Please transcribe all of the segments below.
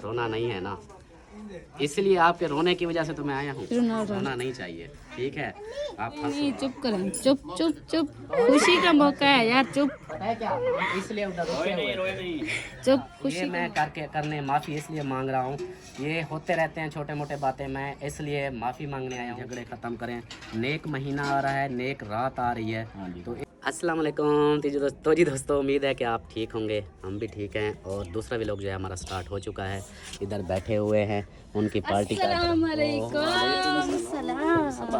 रोना नहीं है ना, इसलिए आपके रोने की वजह से तो मैं आया हूँ। रोना नहीं चाहिए, ठीक है? आप नहीं, चुप करें, चुप चुप चुप, खुशी का मौका है यार, चुप। पता है क्या, इसलिए उधर रुके हुए थे। चुप, ये खुशी मैं करने माफ़ी इसलिए मांग रहा हूँ, ये होते रहते हैं छोटे मोटे बातें, मैं इसलिए माफ़ी मांगने आया हूँ। झगड़े ख़त्म करें, नेक महीना आ रहा है, नेक रात आ रही है। तो अस्सलाम वालेकुम तो जी दोस्तों, उम्मीद है कि आप ठीक होंगे, हम भी ठीक हैं। और दूसरा व्लॉग जो है हमारा स्टार्ट हो चुका है। इधर बैठे हुए हैं, उनकी पार्टी का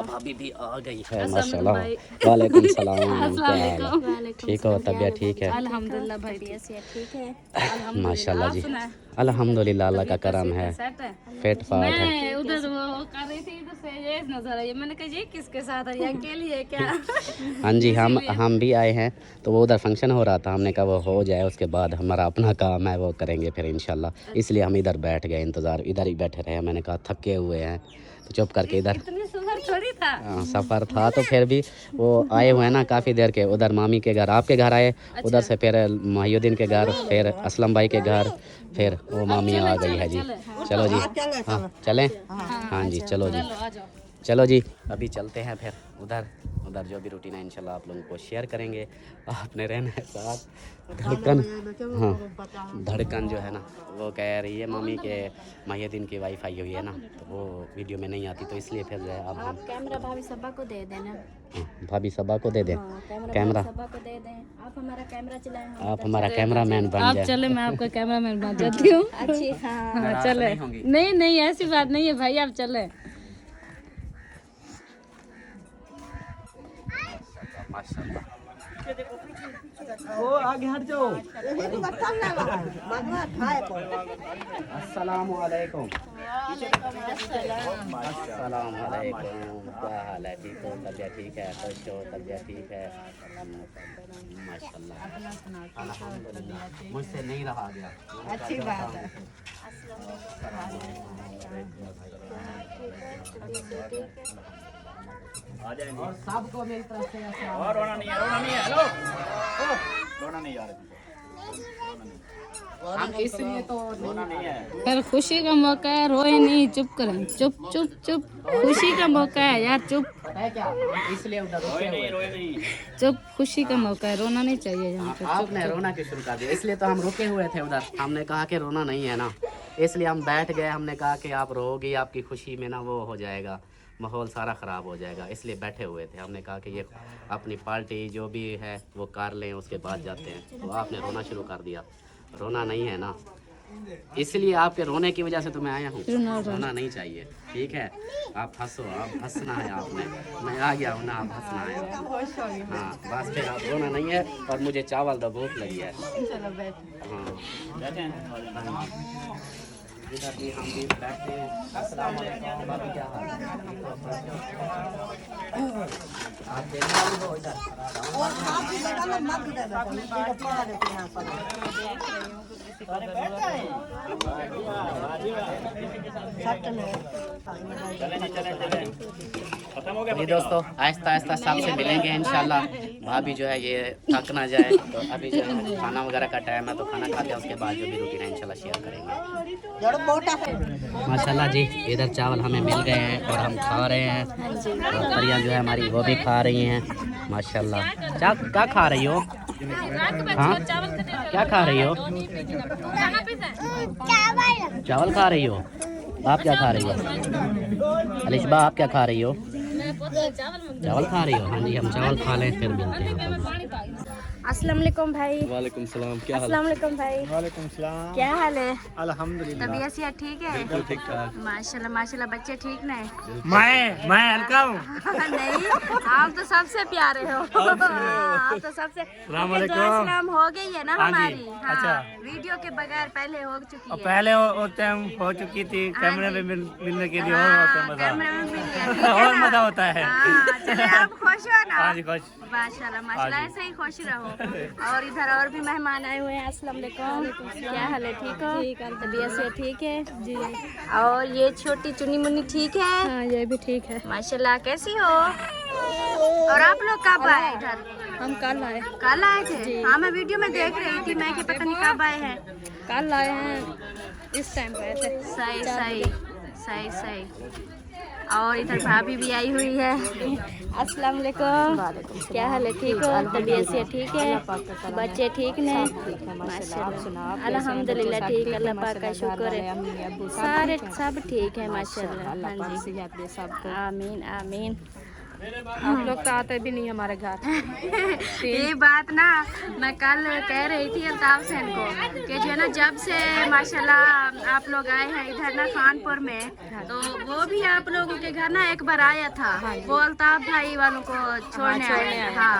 भाभी भी आ गई है माशाल्लाह। वालेकुम सलाम, क्या हाल है? ठीक हो, तबीयत ठीक है? अल्हम्दुलिल्लाह भाई, ठीक है माशाल्लाह जी, अल्हम्दुलिल्लाह, अल्लाह का करम है, फिट फाट है। मैं उधर वो कर रही थी, इधर से ये नजर आई, मैंने कहा ये किसके साथ है, ये अकेली है क्या? हाँ जी, हम भी आए हैं, तो वो उधर फंक्शन हो रहा था, हमने कहा वो हो जाए उसके बाद हमारा अपना काम है वो करेंगे फिर इंशाल्लाह। इसलिए हम इधर बैठ गए, इंतज़ार इधर ही बैठे रहे। मैंने कहा थके हुए हैं तो चुप करके इधर। सफर थोड़ी था, सफ़र था तो फिर भी वो आए हुए हैं ना काफ़ी देर के। उधर मामी के घर, आपके घर आए, उधर से फिर माहिउद्दीन के घर, फिर असलम भाई के घर, फिर वो मामी आ गई है जी। चलो जी, हाँ चलें, हाँ जी चलो जी, चलो जी अभी चलते हैं फिर उधर। उधर जो भी रूटीन है इंशाल्लाह आप लोगों को शेयर करेंगे। आपने रहना है साथ। धड़कन, हाँ धड़कन जो है ना वो कह रही है मम्मी के माहिउद्दीन की वाइफ आई हुई है ना, तो वो वीडियो में नहीं आती, तो इसलिए फिर जो है अब हम कैमरा भाभी सबा को दे देना, भाभी सबा को दे दें कैमरा। सबा को दे दें, आप हमारा कैमरा चलाएं, आप हमारा कैमरा मैन बन जाए। चले, मैं आपका कैमरा मैन बन जाती हूँ। अच्छी, हाँ चले। नहीं नहीं ऐसी बात नहीं है भाई, आप चले। ओ आगे हट जाओ। अस्सलाम वालेकुम। अस्सलाम वालेकुम, क्या हाल है? ठीक हो, तबीयत ठीक है? खुश हो, तबीयत ठीक है? माशाल्लाह, अल्हम्दुलिल्लाह, मुझसे नहीं रहा गया। अच्छी बात है। और सबको मेरी तरफ से और रोना नहीं है, रोना नहीं है। हेलो, रोना नहीं यार, हम इसलिए तो रोना नहीं है। फिर खुशी का मौका है, रोए नहीं, चुप करें, चुप चुप चुप, खुशी का मौका है यार, चुप। पता है क्या, इसलिए उधर रोए नहीं, चुप, खुशी का मौका है, रोना नहीं चाहिए यहाँ पे। आपने रोना क्यों शुरू कर दिया? इसलिए तो हम रुके हुए थे उधर, हमने कहा कि रोना नहीं है ना, इसलिए हम बैठ गए। हमने कहा कि आप रोओगी, आपकी खुशी में ना वो हो जाएगा, माहौल सारा ख़राब हो जाएगा, इसलिए बैठे हुए थे। हमने कहा कि ये अपनी पार्टी जो भी है वो कर लें, उसके बाद जाते हैं। तो आपने रोना शुरू कर दिया। रोना नहीं है ना, इसलिए आपके रोने की वजह से तो मैं आया हूँ। रोना नहीं चाहिए, ठीक है? आप हंसो, आप हंसना है आपने, मैं आ गया हूँ ना, आप हंसना है। हाँ बस फिर आप रोना नहीं है। और मुझे चावल दा भूख लगी है। हाँ इधर भी हम भी बैठते हैं। अस्सलाम वालेकुम, भाभी क्या हाल है? आप देखना भी हो इधर। जी दोस्तों, आहिस्ता आहिस्ता सबसे मिलेंगे इंशाल्लाह। भाभी जो है ये थक ना जाए, तो अभी जो है खाना वगैरह का टाइम है, तो खाना खाते हैं, उसके बाद जो भी रूटीन है इंशाल्लाह शेयर करेंगे। माशाल्लाह जी, इधर चावल हमें मिल गए हैं और हम खा रहे हैं। और परियां जो है हमारी वो भी खा रही हैं माशाल्लाह। क्या खा रही हो? हाँ क्या खा रही हो? चावल खा रही हो? आप क्या खा रही हो? अलिशबा आप क्या खा रही हो? चावल खा रही हो? हाँ जी, हम चावल खा लें फिर मिलते हैं। अस्सलाम वालेकुम भाई। वालेकुम सलाम, क्या हाल? अस्सलाम वालेकुम भाई। वालेकुम सलाम, क्या हाल है? अल्हम्दुलिल्लाह तबीयत से ठीक है? बिल्कुल ठीक ठाक। माशाल्लाह माशाल्लाह, बच्चे ठीक ना है? मैं हल्का हूँ। नहीं, आप तो सबसे प्यारे हो। आप तो सबसे। सलाम हो गई है ना हमारी? हाँ, अच्छा। वीडियो के बगैर पहले हो चुकी है। पहले वो टाइम हो चुकी थी, कैमरे पे मिलने के लिए और होता है कैमरे में मिल गया, ठीक मजा। है और ना? मजा होता है। हाँ, चलिए, आप खुश हो ना? हाँ जी खुश। माशाल्लाह माशाल्लाह, ऐसे ही खुश रहो। और इधर और भी मेहमान आए हुए हैं। अस्सलाम वालेकुम, क्या हाल है? ठीक हो? तबीयत से ठीक है जी। और ये छोटी चुनी मुन्नी ठीक है? हाँ, ये भी ठीक है माशाल्लाह। कैसी हो? और आप लोग कब आए इधर? हम कल आए। कल आए थे? हाँ, मैं वीडियो में देख रही थी, मैं कि पता नहीं कब आए हैं। कल आए हैं, इस टाइम पे आए थे। सही सही सही सही। और इधर भाभी भी आई हुई है। अस्सलाम वालेकुम, क्या हाल है? ठीक हो? तबीयत से ठीक है? बच्चे ठीक ने? माशाल्लाह अल्हम्दुलिल्लाह ठीक, अल्लाह पाक का शुक्र है, सारे सब ठीक है माशाल्लाह। हाँ जी, आमीन आमीन। आप लोग तो आते भी नहीं हमारे घर। ये बात ना मैं कल कह रही थी अल्ताफ सेन को कि जो है ना, जब से माशाल्लाह आप लोग आए हैं इधर ना खानपुर में, तो वो भी आप लोगों के घर ना एक बार आया था, वो अल्ताफ भाई वालों को छोड़ने आया। हाँ,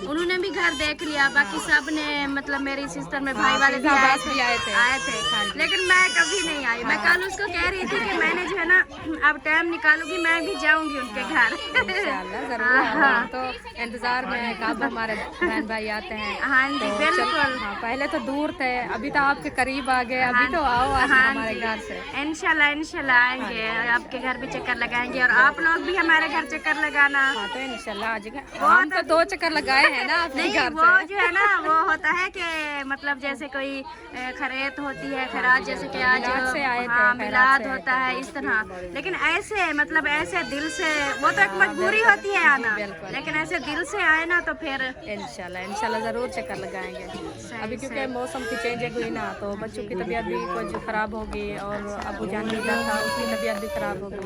उन्होंने भी घर देख लिया, बाकी सब ने मतलब मेरी सिस्टर में भाई वाले भी आए थे, लेकिन मैं कभी नहीं आई। मैं कल उसको कह रही थी कि मैंने जो है ना अब टाइम निकालूंगी, मैं भी जाऊंगी उनके घर। जरूर, तो इंतजार में है कब हमारे बहन भाई आते हैं। हाँ जी बिल्कुल। हाँ, पहले तो दूर थे, अभी तो आपके करीब आ गए, अभी तो आओ हमारे घर से। इंशाल्लाह इंशाल्लाह आएंगे, आपके घर भी चक्कर लगाएंगे और आप लोग भी हमारे घर चक्कर लगाना। हाँ, तो इंशाल्लाह आ जाएंगे। हम तो 2 चक्कर लगाए हैं ना अपने नहीं, घर वो से। जो है ना वो होता है कि मतलब जैसे कोई खैरियत होती है, खैरात जैसे कि आज से आए थे, हाँ, खैरात मिलाद से आए होता है इस तरह, लेकिन ऐसे मतलब ऐसे दिल से, वो तो एक मजबूरी होती है आना, लेकिन ऐसे दिल से आए ना तो फिर इंशाल्लाह जरूर चक्कर लगाएंगे। अभी क्योंकि मौसम की चेंजिंग हुई ना, तो बच्चों की तबीयत भी कुछ खराब होगी और अबू जान भी था, उसकी तबीयत भी खराब हो गई।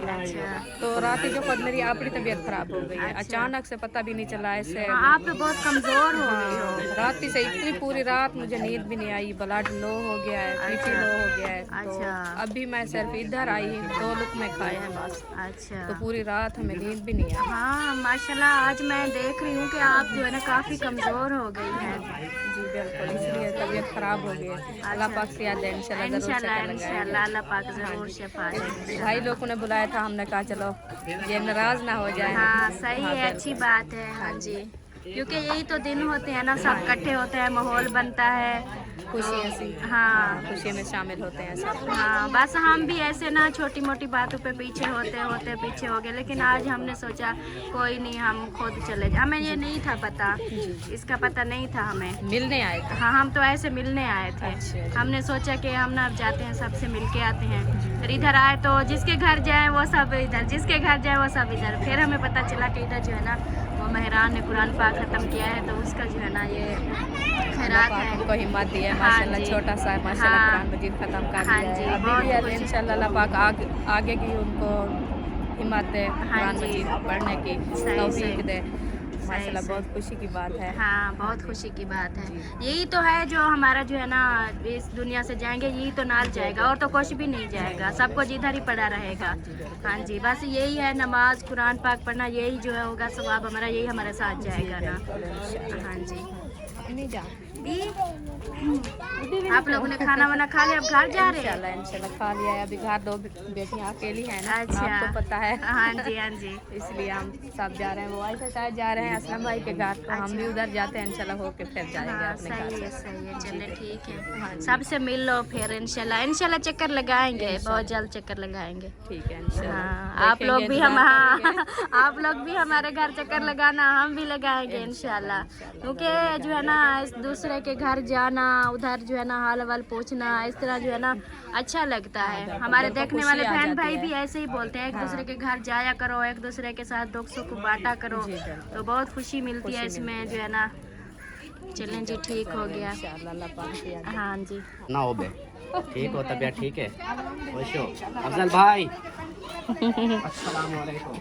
तो रात ही जो खुद मेरी अपनी तबीयत खराब हो गई है, अचानक से पता भी नहीं चला ऐसे। आप तो बहुत कमजोर हो गई हो। रात ही से इतनी पूरी रात मुझे नींद भी नहीं आई, ब्लड लो हो गया है, बीपी लो हो गया है। तो अभी मैं सिर्फ इधर आई, 2 लुक़मे खाए हैं बस। अच्छा, तो पूरी रात हमें नींद भी नहीं आई। हाँ माशाल्लाह, आज मैं देख रही हूँ कि आप जो है ना काफ़ी कमज़ोर हो गई हैं। जी बिल्कुल, इसलिए तबीयत खराब हो गई है। अल्लाह पाक से याद है, इंशाल्लाह जरूर इंशाल्लाह चक्कर लगाएंगे। इंशाल्लाह अल्लाह पाक ज़रूर शिफा देंगे। भाई लोगों ने बुलाया था, हमने कहा चलो ये नाराज ना हो जाए। हाँ सही है, अच्छी बात है। हाँ जी, क्योंकि यही तो दिन होते हैं ना, सब इकट्ठे होते हैं, माहौल बनता है, खुशी ऐसी। हाँ खुशी में शामिल होते हैं सब। हाँ, बस हम भी ऐसे ना छोटी मोटी बातों पे पीछे होते पीछे हो गए, लेकिन आज हमने सोचा कोई नहीं, हम खुद चले जाए। हमें ये नहीं था पता, इसका पता नहीं था हमें। मिलने आए थे। हाँ, हम तो ऐसे मिलने आए थे। अच्छा। हमने सोचा कि हम ना अब जाते हैं, सबसे मिल के आते हैं। फिर इधर आए तो जिसके घर जाए वो सब इधर, जिसके घर जाए वो सब इधर। फिर हमें पता चला कि इधर जो है ना वो मेहरान ने कुरान पाक ख़त्म किया है, तो उसका जो है ना ये खैरात है। उनको हिम्मत दी है हाँ माशाल्लाह, जी। छोटा सा है माशाल्लाह, हाँ। कुरान मजीद खत्म कर हाँ दिया जी, है। अभी बहुत भी खुशी। इंशाल्लाह अल्लाह पाक आगे की उनको हिम्मत दे, कुरान जी। मजीद पढ़ने की सही, तौफीक सही। दे। माशाल्लाह सही। बहुत खुशी की बात है। हाँ, बहुत खुशी की बात है। यही तो है जो हमारा जो है ना इस दुनिया से जाएंगे, यही तो नाल जाएगा, और तो कुछ भी नहीं जाएगा, सब कुछ इधर ही पड़ा रहेगा। हाँ जी, बस यही है, नमाज कुरान पाक पढ़ना, यही जो है होगा सवाब हमारा, यही हमारे साथ जाएगा ना। हाँ जी, नहीं जा आप लोगों ने खाना वाना खा लिया, अब घर जा रहे हैं? इंशाल्लाह खा लिया है। अभी घर 2 बेटियां अकेली हैं ना, अच्छा। आपको पता है। हाँ जी हाँ जी। इसलिए हम सब जा रहे हैं। वो ऐसे शायद जा रहे हैं असलम भाई के घर, तो हम भी उधर जाते हैं इंशाल्लाह, होके फिर जाएंगे हाँ अपने घर सही है से। सही है, चले ठीक है, सबसे मिल लो फिर इंशाल्लाह इंशाल्लाह चक्कर लगाएंगे, बहुत जल्द चक्कर लगाएंगे। ठीक है इंशाल्लाह। हाँ, आप लोग भी हम, हाँ आप लोग भी हमारे घर चक्कर लगाना, हम भी लगाएंगे इंशाल्लाह। क्योंकि जो है ना इस दूसरे के घर जाना, उधर जो है ना हाल वाल पूछना, इस तरह जो है ना अच्छा लगता है। हमारे देखने वाले बहन भाई भी ऐसे ही बोलते हैं, एक दूसरे के घर जाया करो, एक दूसरे के साथ दुख सुख बांटा करो, तो बहुत खुशी मिलती है इसमें जो है ना। चलें जी, ठीक हो गया। हाँ जी, ना हो बे, ठीक हो, तबीयत ठीक है? खुश हो? अफजल भाई अस्सलाम वालेकुम,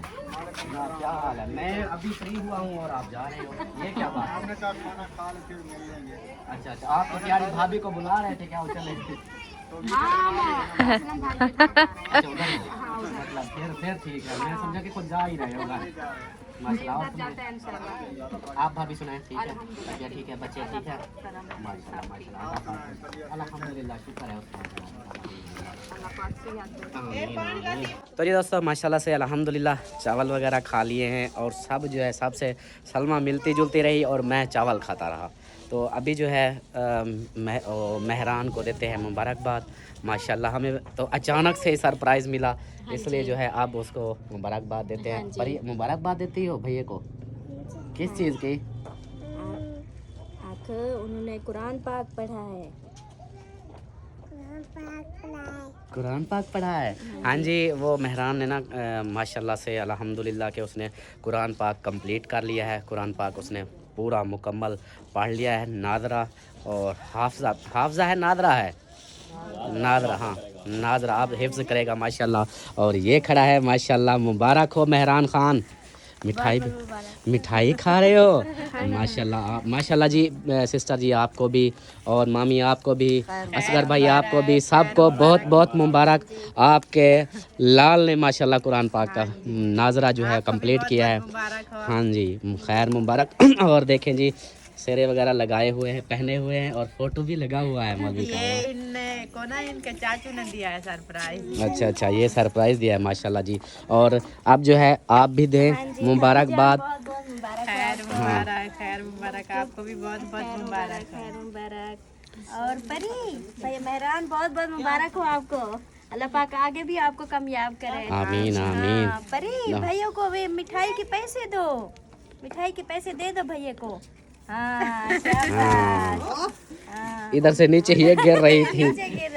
क्या हाल है? मैं अभी फ्री हुआ हूँ और आप जा रहे हो, ये क्या बात है? अच्छा अच्छा, आप तो प्यारी भाभी को बुला रहे थे क्या? वो चले अच्छा उधर ही। मतलब फिर ठीक है, मैं समझा कि खुद जा ही रहे होगा। माशाल्लाह। आप भाभी सुनाए, ठीक है? तबीयत ठीक है? बच्चे ठीक है? माशाल्लाह माशाल्लाह, अल्हम्दुलिल्लाह, शुक्र है उसका। तो जी दोस्तों, माशाल्लाह से अल्हम्दुलिल्लाह चावल वगैरह खा लिए हैं, और सब जो है सबसे सलमा मिलती जुलती रही और मैं चावल खाता रहा। तो अभी जो है मेहरान को देते हैं मुबारकबाद। माशाल्लाह हमें तो अचानक से सरप्राइज़ मिला, इसलिए जो है आप उसको मुबारकबाद देते हैं। पर ये मुबारकबाद देती हो भैया को किस चीज़ की? उन्होंने कुरान पाक पढ़ा है। कुरान पाक पढ़ा है। हाँ जी, वो मेहरान ने ना माशाल्लाह से अल्हम्दुलिल्लाह के उसने कुरान पाक कंप्लीट कर लिया है। कुरान पाक उसने पूरा मुकम्मल पढ़ लिया है। नादरा और हाफजा है, नादरा है, नादरा, हाँ नादरा अब हिफ्ज़ करेगा माशाल्लाह। और ये खड़ा है माशाल्लाह, मुबारक हो मेहरान खान। मिठाई खा रहे हो माशाल्लाह। आप माशाल्लाह जी। सिस्टर जी आपको भी और मामी आपको भी, असगर भाई आपको भी, सबको बहुत बहुत मुबारक। आपके लाल ने माशाल्लाह कुरान पाक का नाजरा जो है कंप्लीट किया है। हाँ जी, खैर मुबारक। और देखें जी, सेरे वगैरह लगाए हुए हैं, पहने हुए हैं और फोटो भी लगा हुआ है मौलवी का। इनके चाचू ने दिया है सरप्राइज। अच्छा अच्छा, ये सरप्राइज दिया है माशाल्लाह जी। और अब जो है आप भी दें मुबारकबाद। खैर मुबारक, खैर मुबारक, आपको भी बहुत बहुत मुबारक। खैर मुबारक। और परी भाई मेहरान बहुत बहुत मुबारक हो आपको। अल्लाह पाक आगे भी आपको कामयाब करे। आमीन आमीन। हाँ, परी भैया को वे मिठाई के पैसे दो, मिठाई के पैसे दे दो भैया को। हाँ, शाबाश। हाँ, इधर से नीचे ये गिर रही थी। नीचे गिर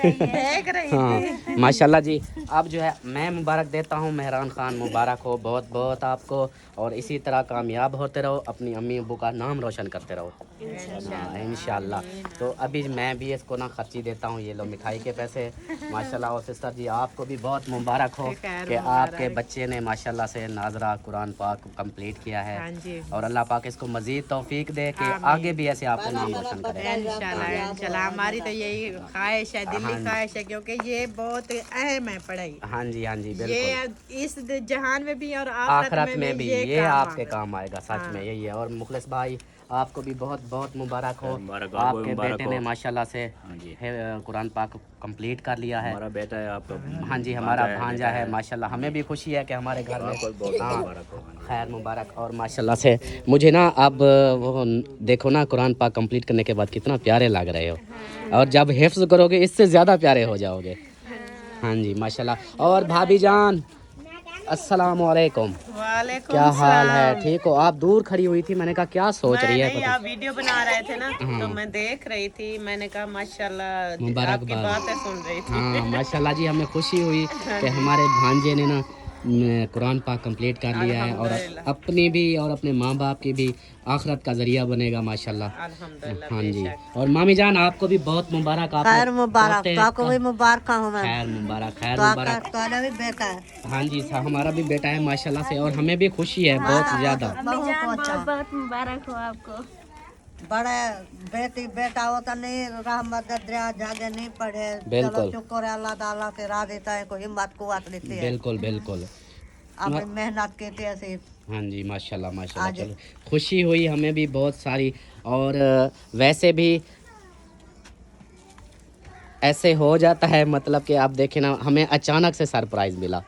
रही है। हाँ माशाल्लाह जी। अब जो है मैं मुबारक देता हूँ, मेहरान खान मुबारक हो बहुत बहुत आपको, और इसी तरह कामयाब होते रहो, अपनी अम्मी अब्बू का नाम रोशन करते रहो इंशाल्लाह। तो अभी मैं भी इसको ना खर्ची देता हूँ, ये लो मिठाई के पैसे माशाल्लाह। और सिस्टर जी आपको भी बहुत मुबारक हो कि आपके बच्चे ने माशाल्लाह से नाजरा कुरान पाक कंप्लीट किया है। और अल्लाह पाक इसको मज़ीद तौफीक दे कि आगे भी ऐसे आपको नाम रोशन करे इंशाल्लाह। हमारी तो यही ख्वाहिश है, दिल्ली ख्वाहिश है, क्योंकि ये बहुत अहम है पढ़ाई। हाँ जी हाँ जी, बिल्कुल। ये इस जहान में भी और आखिरत में भी ये आपके काम आएगा, सच में यही है। और मुखलिस भाई आपको भी बहुत बहुत मुबारक हो। आपके बेटे ने माशाल्लाह से कुरान पाक कंप्लीट कर लिया है। हमारा बेटा है आपका। हाँ जी, हमारा भांजा है माशाल्लाह। हमें भी खुशी है कि हमारे घर में खैर मुबारक। और माशाल्लाह से मुझे ना अब वो देखो ना, कुरान पाक कंप्लीट करने के बाद कितना प्यारे लग रहे हो, और जब हिफ्ज़ करोगे इससे ज़्यादा प्यारे हो जाओगे। हाँ जी माशाल्लाह। और भाभी जान अस्सलाम वालेकुम, क्या हाल है? ठीक हो? आप दूर खड़ी हुई थी, मैंने कहा क्या सोच रही है? आप वीडियो बना रहे थे ना, तो मैं देख रही थी, मैंने कहा माशाल्लाह आपकी बातें सुन रही थी। हाँ माशाल्लाह जी, हमें खुशी हुई कि हमारे भांजे ने ना कुरान पाक कंप्लीट कर लिया है, और अपनी भी और अपने माँ बाप की भी आखिरत का जरिया बनेगा माशाल्लाह। हाँ जी। और मामी जान आपको भी बहुत मुबारक। खैर मुबारक, आपको भी मुबारक हूँ मैं। खैर मुबारक, खैर मुबारक। तुम्हारा भी बेटा है। हाँ जी, हमारा भी बेटा है माशाल्लाह से, और हमें भी खुशी है बहुत ज़्यादा। बहुत बहुत मुबारक हो आपको। बड़े बेटी बेटा होता नहीं, रहमत दरिया जागे नहीं पढ़े। बिल्कुल। शुक्र है अल्लाह ताला के राह देता है, कोई हिम्मत कुव्वत देती है। बिल्कुल बिल्कुल। अपनी मेहनत की ऐसे। हाँ जी माशाल्लाह माशाल्लाह। चलो खुशी हुई हमें भी बहुत सारी। और वैसे भी ऐसे हो जाता है, मतलब कि आप देखें ना, हमें अचानक से सरप्राइज़ मिला।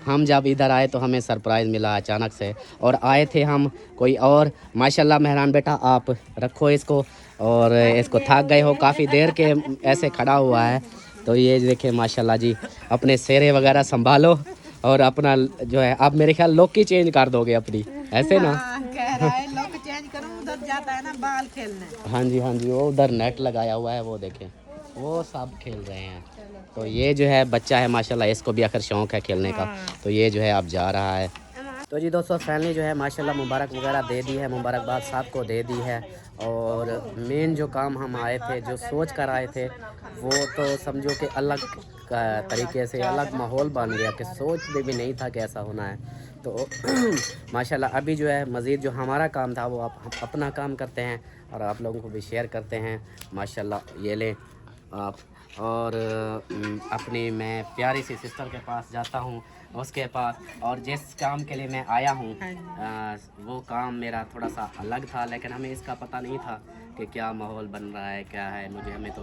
हम जब इधर आए तो हमें सरप्राइज़ मिला अचानक से, और आए थे हम कोई और। माशाल्लाह मेहरान बेटा आप रखो इसको, और इसको थक गए हो, काफ़ी देर के ऐसे खड़ा हुआ है। तो ये देखें माशाल्लाह जी, अपने सेरे वगैरह संभालो, और अपना जो है आप मेरे ख्याल लुक ही चेंज कर दोगे अपनी, ऐसे ना? कह रहा है लुक चेंज करूं, उधर जाता है ना बाल खेलने। हाँ जी हाँ जी, वो उधर नेट लगाया हुआ है, वो देखें वो सब खेल रहे हैं। तो ये जो है बच्चा है माशाल्लाह, इसको भी आखिर शौक़ है खेलने का, तो ये जो है अब जा रहा है। तो जी दोस्तों, फैमिली जो है माशाल्लाह मुबारक वगैरह दे दी है, मुबारकबाद साहब को दे दी है। और मेन जो काम हम आए थे, जो सोच कर आए थे, वो तो समझो कि अलग तरीके से अलग माहौल बन गया कि सोच में भी नहीं था कि ऐसा होना है। तो माशाल्लाह अभी जो है मज़ीद जो हमारा काम था वो आप अपना काम करते हैं और आप लोगों को भी शेयर करते हैं माशाल्लाह। ये लें आप। और अपनी मैं प्यारी सी सिस्टर के पास जाता हूँ, उसके पास, और जिस काम के लिए मैं आया हूँ वो काम मेरा थोड़ा सा अलग था, लेकिन हमें इसका पता नहीं था कि क्या माहौल बन रहा है, क्या है। हमें तो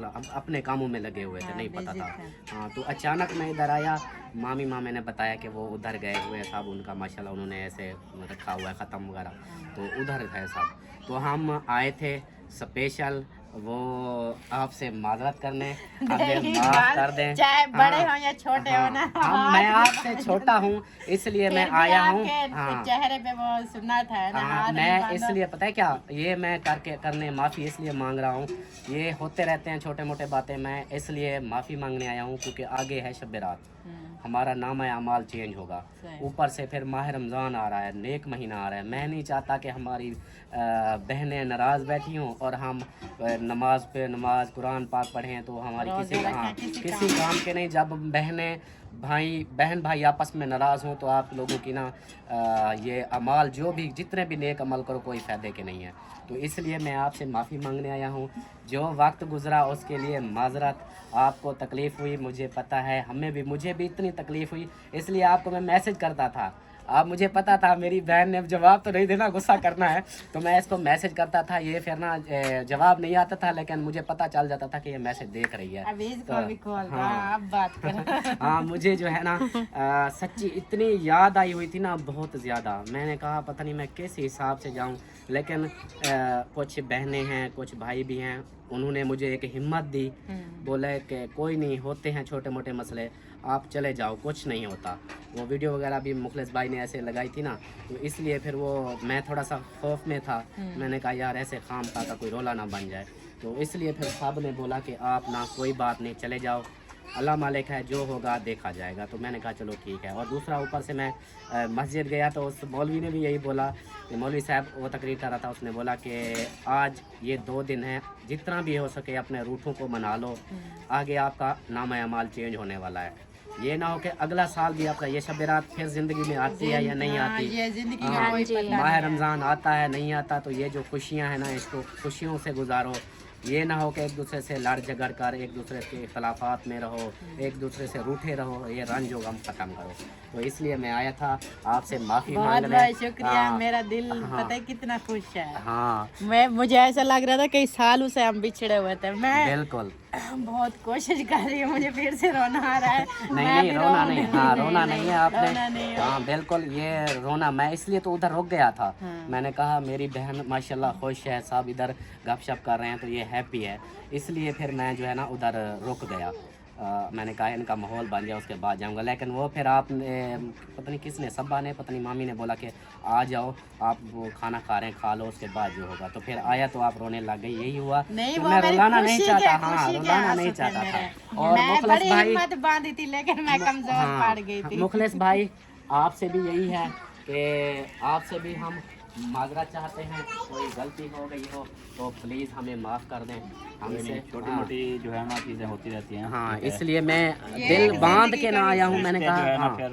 हम अपने कामों में लगे हुए थे, नहीं पता था। हाँ, तो अचानक मैं इधर आया, मामी ने बताया कि वो उधर गए हुए सब, उनका माशाल्लाह उन्होंने ऐसे रखा हुआ है ख़त्म वगैरह, तो उधर है सब। तो हम आए थे स्पेशल वो आपसे माजरत करने, हमें माफ कर दें। चाहे बड़े हाँ, हो या छोटे हो ना, मैं आपसे छोटा हूँ इसलिए मैं आया हूँ। हाँ, चेहरे पे वो सुन्नत है ना, हाँ, हाथ नहीं मैं बांधो। इसलिए पता है क्या, ये मैं करने माफ़ी इसलिए मांग रहा हूँ। ये होते रहते हैं छोटे मोटे बातें, मैं इसलिए माफ़ी मांगने आया हूँ क्योंकि आगे है शब रात, हमारा नाम अमाल चेंज होगा। ऊपर से फिर माह रमज़ान आ रहा है, नेक महीना आ रहा है। मैं नहीं चाहता कि हमारी बहनें नाराज़ बैठी हों और हम नमाज पे नमाज कुरान पाक पढ़ें तो हमारी किसी काम के नहीं। जब बहन भाई आपस में नाराज़ हों तो आप लोगों की ना ये अमाल जो भी जितने भी नेक अमल करो कोई फ़ायदे के नहीं है। तो इसलिए मैं आपसे माफ़ी मांगने आया हूँ। जो वक्त गुज़रा उसके लिए माजरत। आपको तकलीफ़ हुई मुझे पता है, मुझे भी इतनी तकलीफ़ हुई, इसलिए आपको मैं मैसेज करता था। अब मुझे पता था मेरी बहन ने जवाब तो नहीं देना, गुस्सा करना है, तो मैं इसको मैसेज करता था। ये फिर ना जवाब नहीं आता था, लेकिन मुझे पता चल जाता था कि ये मैसेज देख रही है। अब इसको भी खोल दो, अब बात करो। हाँ, मुझे जो है ना सच्ची इतनी याद आई हुई थी ना, बहुत ज़्यादा। मैंने कहा पता नहीं मैं किस हिसाब से जाऊँ, लेकिन कुछ बहनें हैं, कुछ भाई भी हैं, उन्होंने मुझे एक हिम्मत दी। बोले कि कोई नहीं, होते हैं छोटे मोटे मसले, आप चले जाओ, कुछ नहीं होता। वो वीडियो वगैरह भी मुखलिस भाई ने ऐसे लगाई थी ना, तो इसलिए फिर वो मैं थोड़ा सा खौफ में था। मैंने कहा यार ऐसे खाम खा का कोई रोला ना बन जाए, तो इसलिए फिर साहब ने बोला कि आप ना कोई बात नहीं, चले जाओ, अल्लाह मालिक है, जो होगा देखा जाएगा। तो मैंने कहा चलो ठीक है। और दूसरा ऊपर से मैं मस्जिद गया तो उस मौलवी ने भी यही बोला कि मौलवी साहब वो तकरीर कर रहा था, उसने बोला कि आज ये 2 दिन है, जितना भी हो सके अपने रूठों को मना लो, आगे आपका नाम अमाल चेंज होने वाला है। ये ना हो कि अगला साल भी आपका ये शब रात फिर ज़िंदगी में आती है या नहीं आती। ये जिंदगी हाँ, का कोई पता नहीं माह है। रमज़ान आता है नहीं आता, तो ये जो खुशियाँ हैं ना, इसको खुशियों से गुजारो। ये ना हो कि एक दूसरे से लड़ झगड़ कर एक दूसरे के इख्तलाफात में रहो, एक दूसरे से रूठे रहो, ये रंज गम ख़त्म करो। तो इसलिए मैं आया था आपसे माफ़ी बहुत मांगने। बहुत शुक्रिया। हाँ, मेरा दिल हाँ, पता है कितना खुश है। हाँ, मुझे ऐसा लग रहा था कई सालों से हम बिछड़े हुए थे। मैं बिल्कुल बहुत कोशिश कर रही हूँ, मुझे फिर से रोना आ रहा है। नहीं रोना नहीं, हाँ रोना नहीं है रोना आपने, नहीं है। हाँ बिल्कुल ये रोना, मैं इसलिए तो उधर रुक गया था। मैंने कहा मेरी बहन माशाल्लाह खुश है, सब इधर गपशप कर रहे हैं तो ये हैप्पी है, इसलिए फिर मैं जो है ना उधर रुक गया। मैंने कहा इनका माहौल बन जाए उसके बाद जाऊंगा, लेकिन वो फिर आपने पता नहीं किसने, सब्बा ने पता नहीं मामी ने बोला कि आ जाओ, आप वो खाना खा रहे हैं खा लो, उसके बाद जो होगा। तो फिर आया तो आप रोने लग गई, यही हुआ। नहीं, तो वो मैं मेरी रुलाना नहीं खुशी चाहता, के- हाँ खुशी के रुलाना नहीं आंसू थे चाहता मेरे। था। और मैं मुखलिस बड़ी भाई, हिम्मत बांधी थी, लेकिन मैं कमजोर पड़ गई थी। मुखलिस भाई आपसे भी यही है कि आपसे भी हम माजरत चाहते हैं, कोई गलती हो गई हो तो प्लीज़ हमें माफ़ कर दें। हमसे छोटी मोटी जो है ना चीज़ें होती रहती हैं। हाँ, इसलिए मैं दिल बांध के ना आया हूँ। मैंने जो है कहा ना हाँ, फिर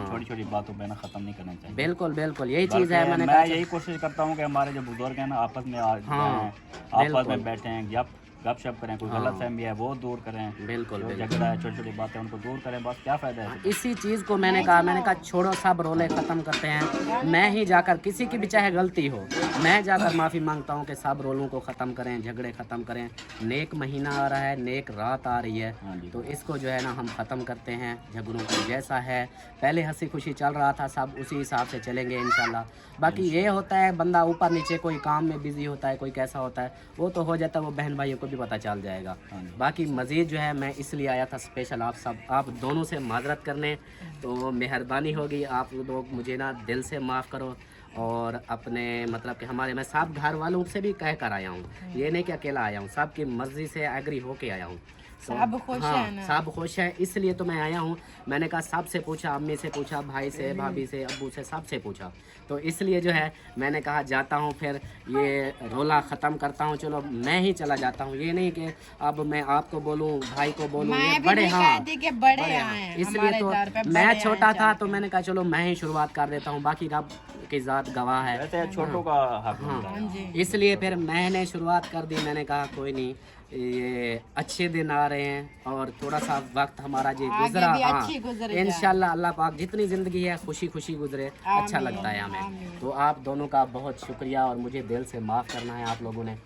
छोटी छोटी बातों पे ना ख़त्म नहीं करना चाहिए। बिल्कुल बिल्कुल यही चीज़ है। बल्कि मैंने मैं कहा यही कोशिश करता हूँ कि हमारे जो बुजुर्ग हैं ना आपस में हाँ, आपस बिल्कुल। में बैठे हैं, गपशप करें, कोई गलत फहमी है वो दूर करें, बिल्कुल जो बिल्कुल झगड़ा है छोटी छोटी बातें उनको दूर करें, बस क्या फ़ायदा है। इसी चीज़ को मैंने कहा छोड़ो सब रोले ख़त्म करते हैं। मैं ही जाकर किसी की भी चाहे गलती हो, मैं जाकर माफ़ी मांगता हूँ कि सब रोलों को ख़त्म करें, झगड़े ख़त्म करें। नेक महीना आ रहा है, नेक रात आ रही है, हाँ जी। तो इसको जो है ना हम ख़त्म करते हैं। झगड़ों को जैसा है पहले हंसी खुशी चल रहा था, सब उसी हिसाब से चलेंगे इंशाल्लाह। बाकी ये होता है बंदा ऊपर नीचे कोई काम में बिज़ी होता है, कोई कैसा होता है, वो तो हो जाता है, वो बहन भाइयों को भी पता चल जाएगा। बाकी मज़ीद जो है मैं इसलिए आया था स्पेशल आप दोनों से माजरत करने। तो मेहरबानी होगी, आप लोग मुझे ना दिल से माफ़ करो। और अपने मतलब कि हमारे मैं सब घर वालों से भी कह कर आया हूँ, ये नहीं कि अकेला आया हूँ, सब की मर्ज़ी से एग्री होके आया हूँ। तो सब खुश हाँ, है ना? सब खुश है, इसलिए तो मैं आया हूँ। मैंने कहा सबसे पूछा, अम्मी से पूछा, भाई से, भाभी से, अब्बू से, सबसे पूछा, तो इसलिए जो है मैंने कहा जाता हूँ, फिर ये रोला ख़त्म करता हूँ। चलो मैं ही चला जाता हूँ, ये नहीं कि अब मैं आपको बोलूँ, भाई को बोलूँ, ये बड़े हाँ बड़े हाँ। आए इसलिए तो मैं छोटा था तो मैंने कहा चलो मैं ही शुरुआत कर देता हूँ, बाकी रब की ज़ात गवाह है। वैसे छोटों का हक होता है। हाँ, इसलिए फिर मैंने शुरुआत कर दी। मैंने कहा कोई नहीं, ये अच्छे दिन आ रहे हैं और थोड़ा सा वक्त हमारा जो गुजरा, हाँ इंशाल्लाह अल्लाह पाक जितनी ज़िंदगी है खुशी खुशी गुजरे, अच्छा लगता है हमें। तो आप दोनों का बहुत शुक्रिया और मुझे दिल से माफ़ करना है आप लोगों ने।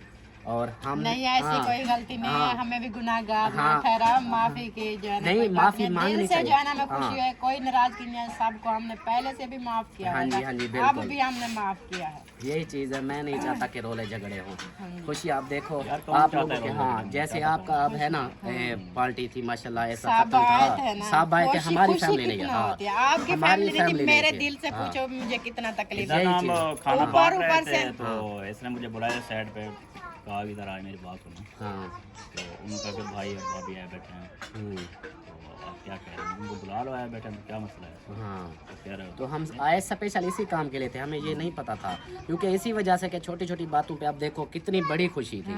और हम नहीं ऐसी कोई गलती नहीं है, हमें भी गुनाहगार ना ठहरा, माफी की जो है ना, नहीं, कोई बात माफी नहीं, मांगनी दिल से जो है ना हमें चाहिए। खुशी है, कोई नाराजगी नहीं है, सबको हमने पहले से भी माफ किया हाँ जी, है, हाँ जी, अब बिल्कुल। भी हमने माफ किया है। यही चीज़ है, मैं नहीं चाहता कि रोले झगड़े हों। खुशी आप देखो कौन आप चाहता लोगों है के, रोले हाँ झगड़े? जैसे आपका अब है ना पार्टी थी माशाल्लाह, ऐसा सब खत्म आए था, थे ना, सब आए थे, खुशी हमारी खुशी फैमिली नहीं है। कितना हाँ, होती है, आपकी हमारी फैमिली नहीं थी, मेरे नहीं दिल से हाँ। पूछो मुझे कितना तकलीफ इधर है। हम चीज़। खाना ऊपर- बांट रहे ऊपर थे से। तो इसने मुझे बुलाया साइड पे, कहा इधर आए मेरी बात सुनो। हाँ। तो उनका फिर भाई और भाभी आए बैठे हैं, हम्म, तो आप क्या कह रहे हैं, उनको बुला लो, आए बैठे हैं, क्या मसला है, हाँ। तो कह रहे हो तो हम आए स्पेशल इसी काम के लिए थे, हमें ये नहीं पता था, क्योंकि इसी वजह से कि छोटी छोटी बातों पे आप देखो कितनी बड़ी खुशी थी,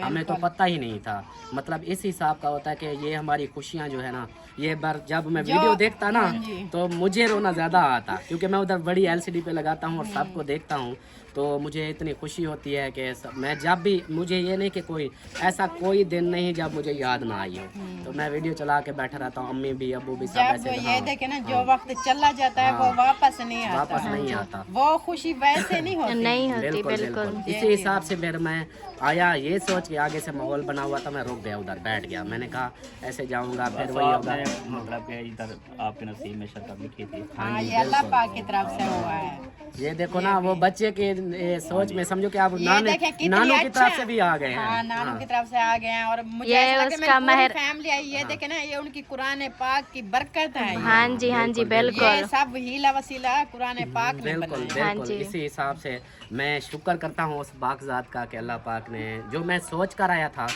हमें तो पता ही नहीं था। मतलब इस हिसाब का होता है कि ये हमारी खुशियाँ जो है ना, ये बार जब मैं वीडियो देखता ना तो मुझे रोना ज़्यादा आता, क्योंकि मैं उधर बड़ी LCD पे लगाता हूँ और सबको देखता हूँ, तो मुझे इतनी खुशी होती है कि मैं जब भी, मुझे ये नहीं कि कोई ऐसा कोई दिन नहीं जब मुझे याद ना आई हो, तो मैं वीडियो चला के बैठा रहता हूँ, अम्मी भी अबू भी सब जब ऐसे। ये देखे ना, जो वक्त चला जाता है वो वापस नहीं आता, वापस नहीं आता। वो खुशी वैसे नहीं होती। नहीं होती बिल्कुल बिल्कुल। बिल्कुल। इसी हिसाब से फिर मैं आया, ये सोच के आगे से माहौल बना हुआ था, मैं रुक गया, उधर बैठ गया, मैंने कहा ऐसे जाऊंगा फिर बस वही होगा। आपने मतलब कि इधर आपके नसीब में शर्त लिखी थी। हाँ, ये अल्लाह पाक की तरफ से हुआ है। ये देखो ना, वो बच्चे के ये सोच में समझो कि आप ये नाने देखें कितनी नानों की तरफ अच्छा। से भी आ गए हैं। हाँ, नानू की तरफ से आ गए हैं, और मुझे ये ऐसा लगा कि उसका मेरी पूरी मेहर- फैमिली आई, ये देखे ना, ये उनकी कुरान पाक की बरकत है। हाँ जी, हाँ जी, ये बिल्कुल। सब हीला वसीला कुरान पाक ने बिल्कुल बनाया। हाँ बिल्कुल। जी। इसी हिसाब से मैं शुक्र करता हूँ उस बागजात का कि अल्लाह पाक ने जो मैं सोच कर आया था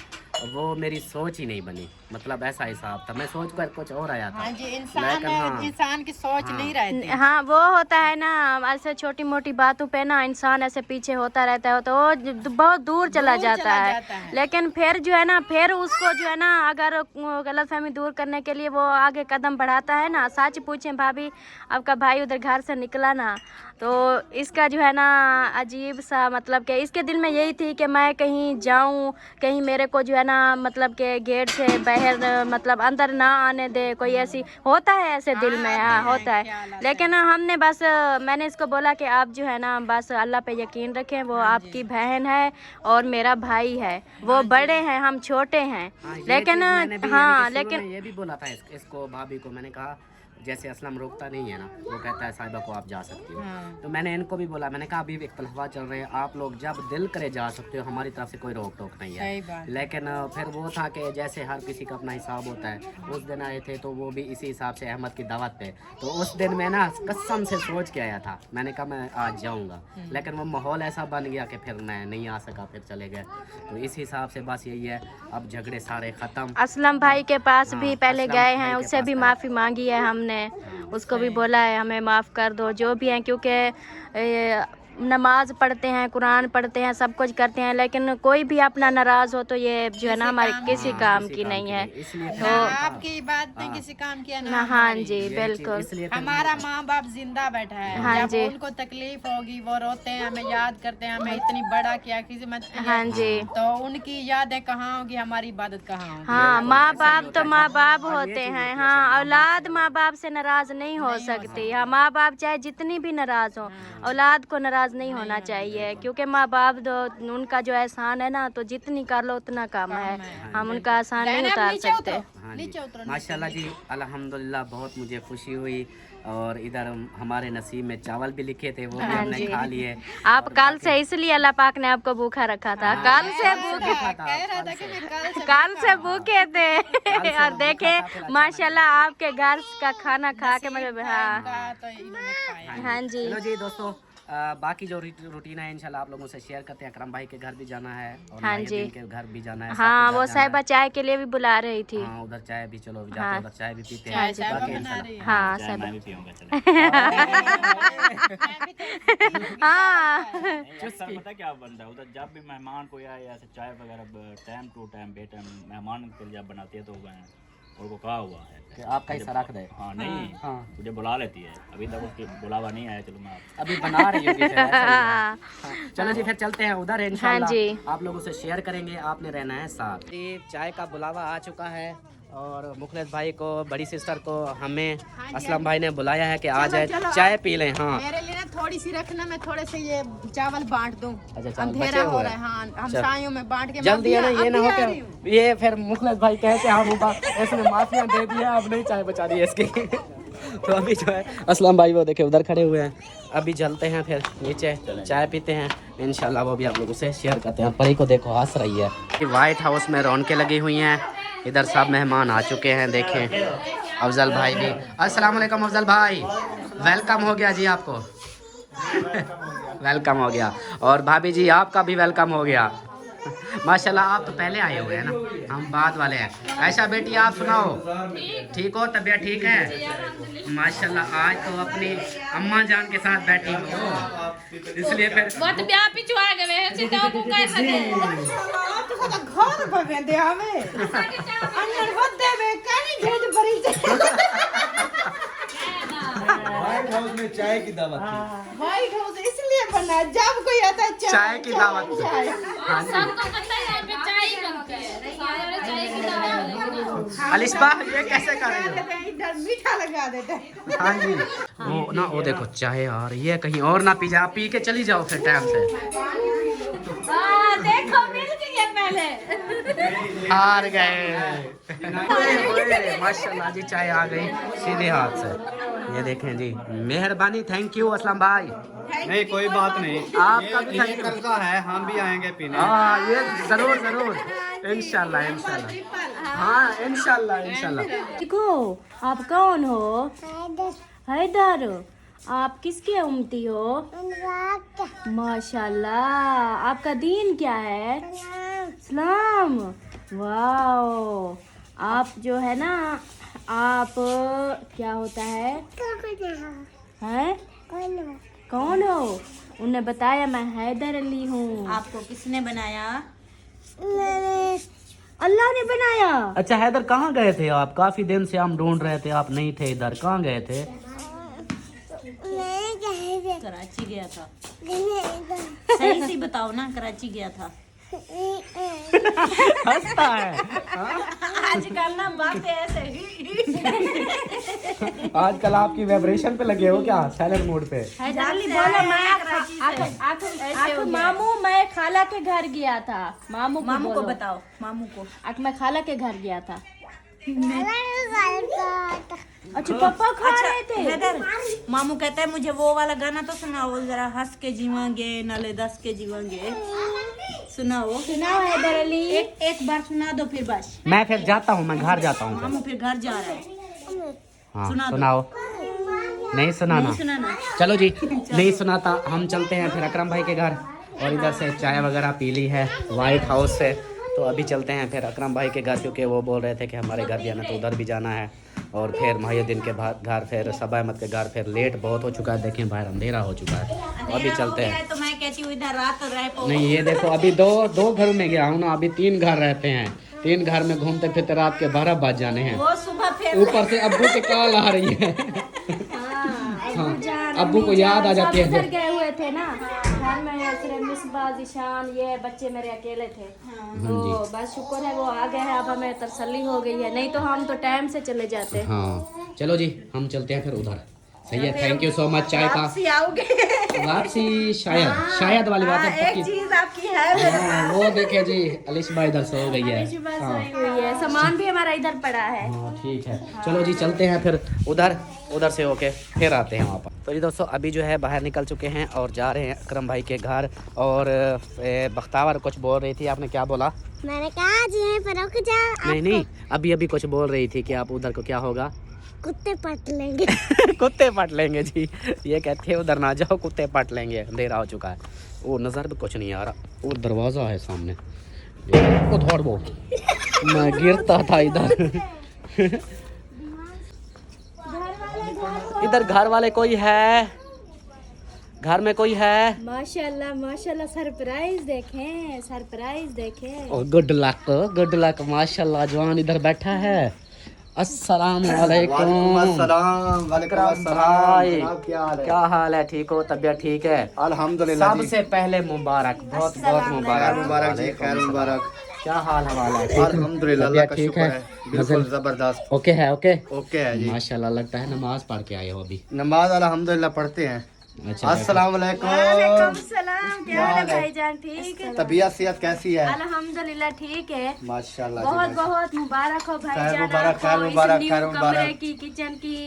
वो मेरी सोच ही नहीं बनी, मतलब ऐसा हिसाब था, मैं सोच कर कुछ और आया था। हाँ जी, इंसान लेकिन हाँ, इंसान की सोच नहीं रहती। हाँ, वो होता है ना, ऐसे छोटी मोटी बातों पे ना इंसान ऐसे पीछे होता रहता है, तो वो बहुत दूर चला जाता है। लेकिन फिर जो है ना, फिर उसको जो है ना, अगर गलतफहमी दूर करने के लिए वो आगे कदम बढ़ाता है ना। सच पूछें भाभी, आपका भाई उधर घर से निकला ना, तो इसका जो है ना अजीब सा, मतलब कि इसके दिल में यही थी कि मैं कहीं जाऊं, कहीं मेरे को जो है ना, मतलब कि गेट से बाहर, मतलब अंदर ना आने दे कोई, ऐसी होता है ऐसे दिल में। हाँ, होता है। लेकिन हमने बस, मैंने इसको बोला कि आप जो है ना बस अल्लाह पे यकीन रखें, वो आपकी बहन है और मेरा भाई है, वो बड़े हैं, हम छोटे हैं। हाँ, ये लेकिन चीज़ मैंने भी हाँ, यानी कि शुरू लेकिन में ये भी बोला था इसको भाभी को, मैंने कहा जैसे असलम रोकता नहीं है ना, वो कहता है साहिबा को आप जा सकती हो, तो मैंने इनको भी बोला, मैंने कहा अभी एक तलवा चल रहे हैं, आप लोग जब दिल करे जा सकते हो, हमारी तरफ से कोई रोक टोक नहीं है। लेकिन फिर वो था कि जैसे हर किसी का अपना हिसाब होता है, उस दिन आए थे तो वो भी इसी हिसाब से अहमद की दावत पे, तो उस दिन मैं ना कसम से सोच के आया था, मैंने कहा मैं आज जाऊँगा, लेकिन वो माहौल ऐसा बन गया कि फिर मैं नहीं आ सका, फिर चले गए। तो इस हिसाब से बस यही है, अब झगड़े सारे ख़त्म। असलम भाई के पास भी पहले असलम गए भाई हैं, के उससे पास भी गए। माफ़ी मांगी है हमने, उसको भी बोला है हमें माफ़ कर दो जो भी हैं, क्योंकि नमाज पढ़ते हैं, कुरान पढ़ते हैं, सब कुछ करते हैं, लेकिन कोई भी अपना नाराज़ हो तो ये जो है ना हमारे किसी काम की नहीं है। इसलिए तो आपकी बात नहीं किसी काम किया ना। हाँ जी, बिल्कुल। इसलिए हमारा माँ बाप जिंदा बैठा है, हाँ जब जी। उनको तकलीफ होगी वो रोते हैं, हमें याद करते हैं, हमें इतनी बड़ा किया, खिदमत की है। हाँ जी। तो उनकी यादें कहाँ होगी, हमारी इबादत कहाँ होगी। हाँ, माँ बाप तो माँ बाप होते हैं। हाँ, औलाद माँ बाप से नाराज़ नहीं हो सकती। हाँ, माँ बाप चाहे जितनी भी नाराज़ हो, औलाद को नाराज़ नहीं होना चाहिए, क्योंकि माँ बाप उनका जो एहसान है ना, तो जितनी कर लो उतना कम है, हम उनका एहसान नहीं उतार सकते। हाँ जी, माशाल्लाह जी, अल्हम्दुलिल्लाह, बहुत मुझे खुशी हुई। और इधर हमारे नसीब में चावल भी लिखे थे, वो भी हमने खा लिए। आप कल से, इसलिए अल्लाह पाक ने आपको भूखा रखा था, कल से भूखे, कह रहा था कि मैं कल से भूखे थे। और देखे माशाल्लाह आपके घर का खाना खा के मुझे, हाँ तो इन्होंने खाया। हाँ जी। चलो जी दोस्तों, बाकी जो रूटीन है इंशाल्लाह आप लोगों से शेयर करते हैं। अकरम भाई के घर भी जाना है और हाँ माहिउद्दीन जी। के घर भी जाना है। हाँ, सबके वो घर जाना साहिबा है। चाय के लिए भी बुला रही थी। हाँ, उधर चाय भी, चलो जाते हाँ। हैं, उधर चाय भी पीते चाय हैं। साहिबा बाकी बना इंशाल्लाह रही है। हाँ चाय साहिबा, मैं भी पीऊंगा, चले। हाँ सर पता है क्या बनता है उधर, जब भी मेहमान कोई आए ऐसे चाय वगैरह टाइम टू टाइम बेटाइम मेहमान के लिए जब बनाती है, तो और वो कहा हुआ है कि आपका हिस्सा रख दे। हाँ नहीं, हाँ। मुझे बुला लेती है, अभी तक उसकी बुलावा नहीं आया। चलो मैं अभी बना रही होगी फिर, ऐसा ही है। हाँ, चलो जी फिर चलते हैं उधर, इंशाल्लाह जी। आप लोगों से शेयर करेंगे, आपने रहना है साथ। जी, चाय का बुलावा आ चुका है और मुखलेस भाई को, बड़ी सिस्टर को, हमें असलम भाई ने बुलाया है कि आ जाए चाय पी लें। हाँ, मेरे लिए ना थोड़ी सी रखना, मैं थोड़े से ये चावल बांट दूं। अच्छा, चावल बचे अंधेरा हो हुए रहा हैं। है, हाँ हमसायों में बांट के जल्दी है ना, ये ना हो अभी आ क्या रही हूँ। ये फिर मुखलिस भाई कहते हम इसने माफिया दे दिया, अब नहीं चाय बचा दी इसकी। तो अभी जो है असलम भाई वो देखे उधर खड़े हुए हैं, अभी चलते हैं फिर नीचे चाय पीते हैं इंशाल्लाह, वो भी आप लोगों से शेयर करते हैं। परी को देखो हंस रही है कि वाइट हाउस में रौनकें लगी हुई हैं, इधर सब मेहमान आ चुके हैं, देखें अफजल भाई भी। अस्सलाम वालेकुम अफजल भाई, वेलकम हो गया जी आपको। वेलकम हो गया, और भाभी जी आपका भी वेलकम हो गया। माशाल्लाह आप तो पहले आए हुए हैं ना, हम बाद वाले हैं। ऐसा बेटी आप सुनाओ, ठीक हो, तबीयत ठीक है? माशाल्लाह आज तो अपनी अम्मा जान के साथ बैठी हो, इसलिए फिर वो तो ब्याह पिछुआ गए हैं, सीधा को कैसे दे घर पर दे आवे अंदर होते में कनी भेज भरी व्हाइट हाउस में चाय की दावत थी। व्हाइट हाउस इसलिए बना जब कोई आता है चाय की दावत थी। सबको पता है यहाँ पे चाय बनती है, चाय की दावत। अलिशबा ये कैसे कर रही हो? इधर मीठा लगा देते हैं। हाँ जी, वो ना वो देखो चाय आ रही है, कहीं और ना पी जा, पी के चली जाओ फिर टाइम से। देखो मिल गई है पहले। हार गए। माशाल्लाह जी चाय आ गई सीधे हाथ से, ये देखें जी, मेहरबानी, थैंक यू असलम भाई। नहीं कोई बात नहीं, आपका भी ये कर्जा है, हम भी आएंगे पीने। हाँ ये जरूर जरूर, इंशाल्लाह इंशाल्लाह, हाँ इंशाल्लाह इंशाल्लाह। देखो आप कौन हो? हैदर। आप किसके उम्मती हो? माशाल्लाह, आपका दीन क्या है? इस्लाम। वाओ, आप जो है ना, आप क्या होता है? हैं? कौन हो? उन्हें बताया मैं हैदर अली हूँ। आपको किसने बनाया? अल्लाह ने बनाया। अच्छा हैदर कहाँ गए थे आप? काफी दिन से हम ढूंढ रहे थे, आप नहीं थे इधर, कहाँ गए थे? कराची गया था। सही से बताओ ना, कराची गया था। हंसता है। आजकल ना बातें ऐसे ही। आजकल आपकी वाइब्रेशन पे लगे हो क्या, साइलेंट मोड पे? हैदर अली बोलो, मैं मामू, मैं खाला के घर गया था। मामू को बताओ, मामू को। मैं खाला के घर गया था। अच्छा पापा खा रहे थे। हैदर, मामू कहता है मुझे वो वाला गाना तो सुनाओ जरा, हंस के जीवांगे नाले दस के जीवांगे। सुनाओ हैदर अली। एक बार सुना दो फिर बस। मैं फिर जाता हूँ, मैं घर जाता हूँ। मामू फिर घर जा रहा है। हाँ सुना दो। सुनाओ। नहीं सुनाना? सुनाना। चलो जी, नहीं सुनाता, हम चलते हैं फिर अकरम भाई के घर, और इधर से चाय वगैरह पी ली है वाइट हाउस से, तो अभी चलते हैं फिर अकरम भाई के घर, क्योंकि वो बोल रहे थे कि हमारे घर जाना, तो उधर भी जाना है। और फिर माहिउद्दीन के घर, फिर सबा अहमद के घर, फिर लेट बहुत हो चुका है, देखें बाहर अंधेरा हो चुका है, अभी चलते हैं। तो मैं कहती हूँ इधर रात रह। नहीं ये देखो, अभी दो घर में गया हूँ ना, अभी 3 घर रहते हैं, 3 घर में घूमते फिरते रात के 12 बज जाने हैं। वो सुबह फिर ऊपर से अब्बू की कॉल आ रही है। हाँ, अब्बू को याद आ जाती है। इधर गए हुए थे ना घर में, सिर्फ मिसबा, जिशान, ये बच्चे मेरे अकेले थे, तो बस शुक्र है वो आ गए हैं, अब हमें तसल्ली हो गई है, नहीं तो हम तो टाइम से चले जाते। हाँ चलो जी, हम चलते हैं फिर उधर। सही है, थैंक यू सो मच चाय का। आओगे वापसी शायद वाली बात है पक्की। चीज आपकी है। हाँ, वो देखे जी अलिशबा इधर सो गई है। हाँ हुई है, सामान भी हमारा इधर पड़ा है। हाँ ठीक है, चलो जी चलते हैं फिर उधर से होके फिर आते हैं वहाँ पर। तो जी दोस्तों अभी जो है बाहर निकल चुके हैं और जा रहे हैं अकरम भाई के घर। और बख्तावर कुछ बोल रही थी, आपने क्या बोला? मैंने कहा आज यहीं पर रुक जा। नहीं अभी कुछ बोल रही थी कि आप उधर को क्या होगा? कुत्ते पट लेंगे। कुत्ते पट लेंगे जी, ये कहते हैं उधर ना जाओ, कुत्ते पट लेंगे, अंधेरा हो चुका है। वो नज़र भी कुछ नहीं आ रहा, वो दरवाज़ा है सामने, वो थोड़ा वो मैं गिरता था इधर। इधर घर वाले कोई है? घर में कोई है? माशाल्लाह माशाल्लाह, सरप्राइज देखें। गुड लक माशाल्लाह, जवान इधर बैठा है। अस्सलाम वालेकुम। भाई क्या हाल है? ठीक हो? तबीयत ठीक है? अल्हम्दुलिल्लाह। सबसे पहले मुबारक, बहुत मुबारक जी, खैर मुबारक। क्या हाल हवाला है? अल्हम्दुलिल्लाह, अल्लाह का ठीक शुक्र है, है, बिल्कुल जबरदस्त। ओके है? ओके ओके है जी। माशाल्लाह, लगता है नमाज पढ़ के आए हो अभी। नमाज अल्हम्दुलिल्लाह पढ़ते हैं। अच्छा अस्सलाम वालेकुम वालेकुम। सलाम, क्या हाल है भाईजान? ठीक है, तबीयत सेहत कैसी है? अल्हम्दुलिल्लाह ठीक है। माशाल्लाह जी, बहुत माशाल्लाह। बहुत मुबारक हो भाईजान मुबारक, आपको खैर मुबारक, इस खैर न्यू मुबारक। कमरे की, किचन की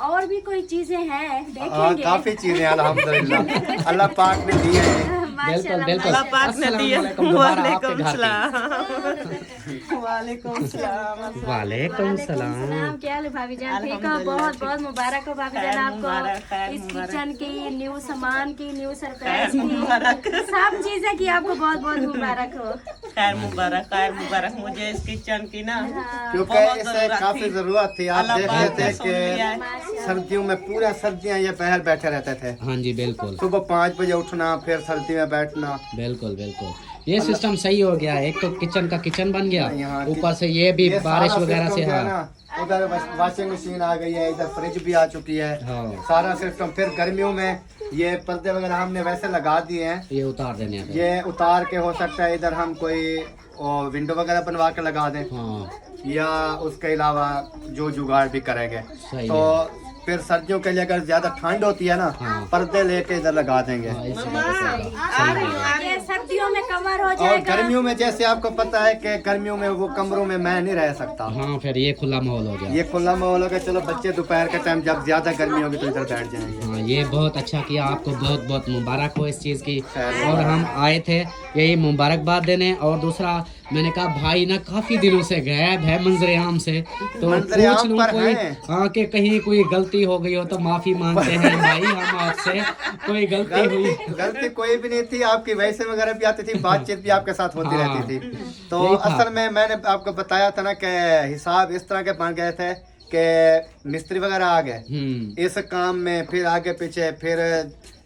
और भी कोई चीजें हैं हाँ, देखेंगे। काफी चीजें अल्हम्दुलिल्लाह अल्लाह पाक ने दी है। बिल्कुल बिल्कुल। अल्लाह पाक ने दिया। वालेकुम सलाम। वालेकुम वालेकुम सलाम। क्या हाल है भाभी जान? ठीक हो? बहुत बहुत मुबारक हो भाभी जान मुबारक, खैर आपको इस मुबारक। किचन की, न्यू सामान की, न्यू सरप्राइज की, सब चीजें की आपको बहुत बहुत मुबारक हो। खैर मुबारक मुझे इस किचन की ना क्योंकि बहुत इसे जरूरत काफी थी। जरूरत थी। आप अल्लाह देख पाक लेते ने सुन लिया हैं है। कि सर्दियों में पूरा सर्दियाँ ये बाहर बैठे रहते थे। हाँ जी बिल्कुल सुबह 5 बजे उठना, फिर सर्दी में बैठना। बिल्कुल बिल्कुल। ये सिस्टम सही हो गया। एक तो किचन का किचन बन गया, यहाँ ऊपर से ये भी ये बारिश सारा वगैरह सिस्टम से। जो है हाँ ना, उधर वॉशिंग मशीन आ गई है, इधर फ्रिज भी आ चुकी है। हाँ, सारा सिस्टम। फिर गर्मियों में ये पर्दे वगैरह हमने वैसे लगा दिए हैं। ये उतार देने हैं फिर। ये उतार के हो सकता है इधर हम कोई विंडो वगैरह बनवा के लगा दें, हाँ या उसके अलावा जो जुगाड़ भी करेंगे। सही तो फिर सर्दियों के लिए अगर ज्यादा ठंड होती है ना, हाँ। पर्दे लेके इधर लगा देंगे। हाँ, इसी वजह से होगा। सही है। ये सर्दियों में कवर हो और जाएगा। गर्मियों में जैसे आपको पता है कि गर्मियों में वो कमरों में मैं नहीं रह सकता। हाँ फिर ये खुला माहौल हो गया। ये खुला माहौल होगा। चलो बच्चे दोपहर के टाइम जब ज्यादा गर्मी होगी तो इधर बैठ जाएंगे। हाँ ये बहुत अच्छा किया। आपको बहुत बहुत मुबारक हो इस चीज़ की। खैर। और हम आए थे यही मुबारकबाद देने। और दूसरा मैंने कहा भाई ना काफी दिनों से गायब है मंजरे आम से, तो मंजरे आम पूछ लूं पर कोई हैं। हाँ कि कहीं कोई गलती हो गई हो तो माफी मांगते हैं भाई हम आपसे। कोई गलती हुई गलती कोई भी नहीं थी। आपकी वैसे वगैरह भी आती थी, बातचीत भी आपके साथ होती हाँ। रहती थी। तो यही था। असल में मैंने आपको बताया था ना कि हिसाब इस तरह के बन गए थे कि मिस्त्री वगैरह आ गए इस काम में, फिर आगे पीछे, फिर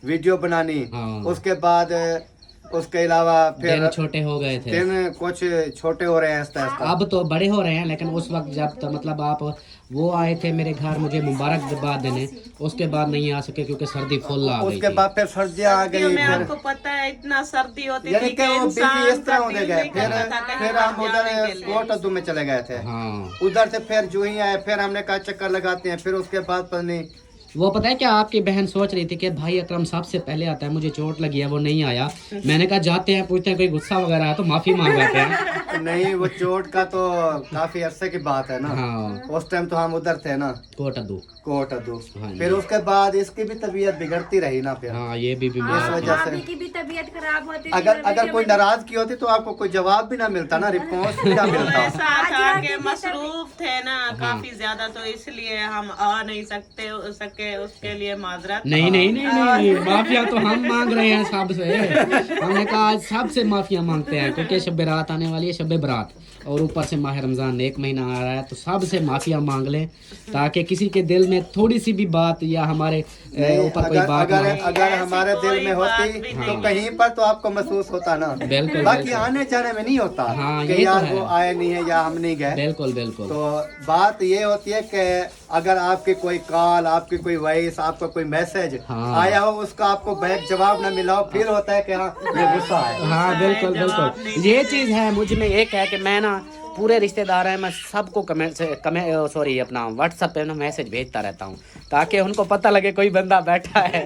वीडियो बनानी, हाँ। उसके बाद उसके अलावा फिर दिन छोटे हो गए थे। दिन कुछ छोटे हो रहे हैं आहिस्ता आहिस्ता। अब तो बड़े हो रहे हैं, लेकिन उस वक्त जब तो मतलब आप वो आए थे मेरे घर मुझे मुबारकबाद देने, उसके बाद नहीं आ सके क्योंकि सर्दी फुल आ गई उसके थी। बाद फिर सर्दियाँ आ सर्दियों गई। में फिर आपको पता है इतना सर्दी होती यानी थी कि कि वो बिजी इंसान इस तरह का होने दिल गए। नहीं फिर करता था कहीं फिर बाहर हम जाने उधर के लिए। कोटद्दू में चले गए थे। हाँ उधर से फिर जो ही आए, फिर हमने कहा चक्कर लगाते हैं। फिर उसके बाद पता नहीं वो पता है क्या, आपकी बहन सोच रही थी कि भाई अकरम सबसे पहले आता है, मुझे चोट लगी है वो नहीं आया। मैंने कहा जाते हैं पूछते हैं कोई गुस्सा वगैरह है तो माफी मांगवाते हैं। नहीं, वो चोट का तो काफी अरसे की बात है ना। हाँ उस टाइम तो हम उधर थे ना, कोटद्दू। कोटद्दू। हाँ जी। फिर उसके बाद इसकी भी तबीयत बिगड़ती रही ना। फिर हाँ ये भी इस बीमार वजह भाभी से की भी तबीयत खराब होती थी। अगर अगर कोई नाराज की होती तो आपको कोई जवाब भी ना मिलता ना, रिस्पॉन्स भी ना मिलता। ऐसा था कि मसरूफ थे ना काफी ज्यादा, तो इसलिए हम आ नहीं सके उसके लिए माजरत। नहीं नहीं नहीं नहीं माफिया तो हम मांग रहे हैं सबसे। हमने कहा आज सबसे माफिया मांगते हैं क्योंकि शब रात आने वाली है, शब बरात, और ऊपर से माह रमजान 1 महीना आ रहा है, तो सबसे माफिया मांग लें ताकि किसी के दिल में थोड़ी सी भी बात या हमारे ऊपर कोई बात ना अगर हो। अगर हमारे दिल में होती तो कहीं पर तो आपको महसूस होता ना। बिल्कुल बाकी बिल्कुल आने जाने में नहीं होता हाँ, कि ये तो यार है। वो आए नहीं है या हम नहीं गए। बिल्कुल बिल्कुल। तो बात ये होती है कि अगर आपकी कोई कॉल, आपकी कोई वॉइस, आपका कोई मैसेज हाँ। आया हो, उसका आपको बैक जवाब ना मिला हो, फिर होता है कि हाँ ये गुस्सा है। हाँ बिल्कुल बिल्कुल। ये चीज़ है मुझ में एक है कि मैं ना पूरे रिश्तेदार हैं, मैं सबको सॉरी अपना व्हाट्सएप पे ना मैसेज भेजता रहता हूँ ताकि उनको पता लगे कोई बंदा बैठा है।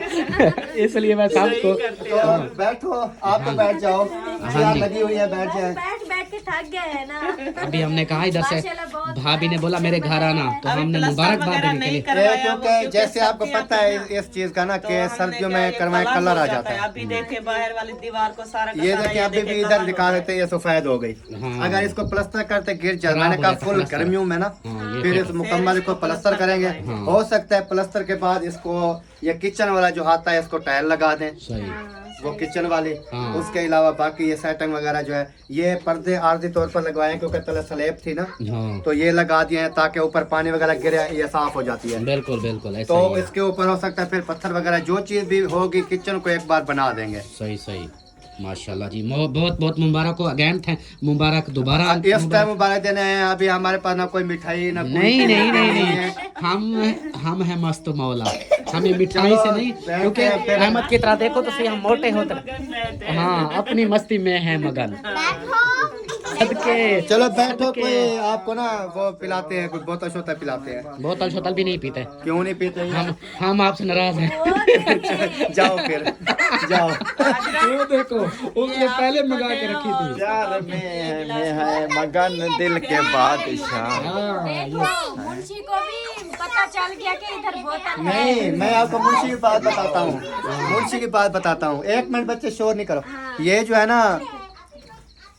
इसलिए मैं सबको तो बैठो, आप तो बैठ जाओ, चेयर लगी हुई है, बैठ जाए। बैठ बैठ के थक गए हैं ना। अभी हमने कहा इधर से माशाल्लाह बहुत भाभी ने बोला मेरे घर आना, तो हमने मुबारकबाद देने के लिए क्योंकि जैसे आपको पता है इस चीज का ना कि सर्दियों में करवाए कलर आ जाता है। अभी देखे बाहर वाली दीवार को सारा का ये सारा देखिए अभी भी इधर दिखा रहे थे, ये सफेद हो गई। हाँ। अगर इसको प्लास्टर करते गिर जाए, खराब मैंने हो कहा जाता फुल प्लास्टर। गर्मियों में ना, हाँ, ये फिर तो इस मुकम्मल इसको प्लास्टर करेंगे। हाँ। हो सकता है प्लास्टर के बाद इसको ये किचन वाला जो आता है इसको टाइल लगा दें, सही। वो किचन वाली। हाँ। उसके अलावा बाकी ये सेटिंग वगैरह जो है, ये पर्दे आर्जी तौर पर लगवाए हैं क्योंकि तले स्लैब थी ना, हाँ तो ये लगा दिए हैं ताकि ऊपर पानी वगैरह गिरे, ये साफ हो जाती है। बिल्कुल बिल्कुल ऐसा तो ही है। इसके ऊपर हो सकता है फिर पत्थर वगैरह जो चीज भी होगी किचन को एक बार बना देंगे। सही सही माशाल्लाह जी। बहुत बहुत मुबारक हो अगेन। मुबारक दोबारा। इस टाइम मुबारक देने हैं। अभी हमारे पास ना कोई मिठाई ना कोई नहीं नहीं नहीं नहीं नहीं हम हैं मस्त मौला, हमें मिठाई से नहीं, क्योंकि अहमद की तरह देखो तो सही हम मोटे होते। हाँ अपनी मस्ती में है मगन। सदके। चलो बैठो, कोई आपको ना वो पिलाते हैं, कुछ बोतल शोतल पिलाते हैं। बोतल शोतल भी नहीं पीते। क्यों नहीं पीते? हम आपसे नाराज हैं। जाओ फिर जाओ। वो देखो उसने पहले मंगा के रखी थी। प्यार में है मगन दिल के बादशाह। मुंशी को भी पता चल गया कि इधर बोतल है। नहीं, मैं आपको मुंशी की बात बताता हूँ, मुंशी की बात बताता हूँ। एक मिनट बच्चे, शोर नहीं करो। ये जो है ना,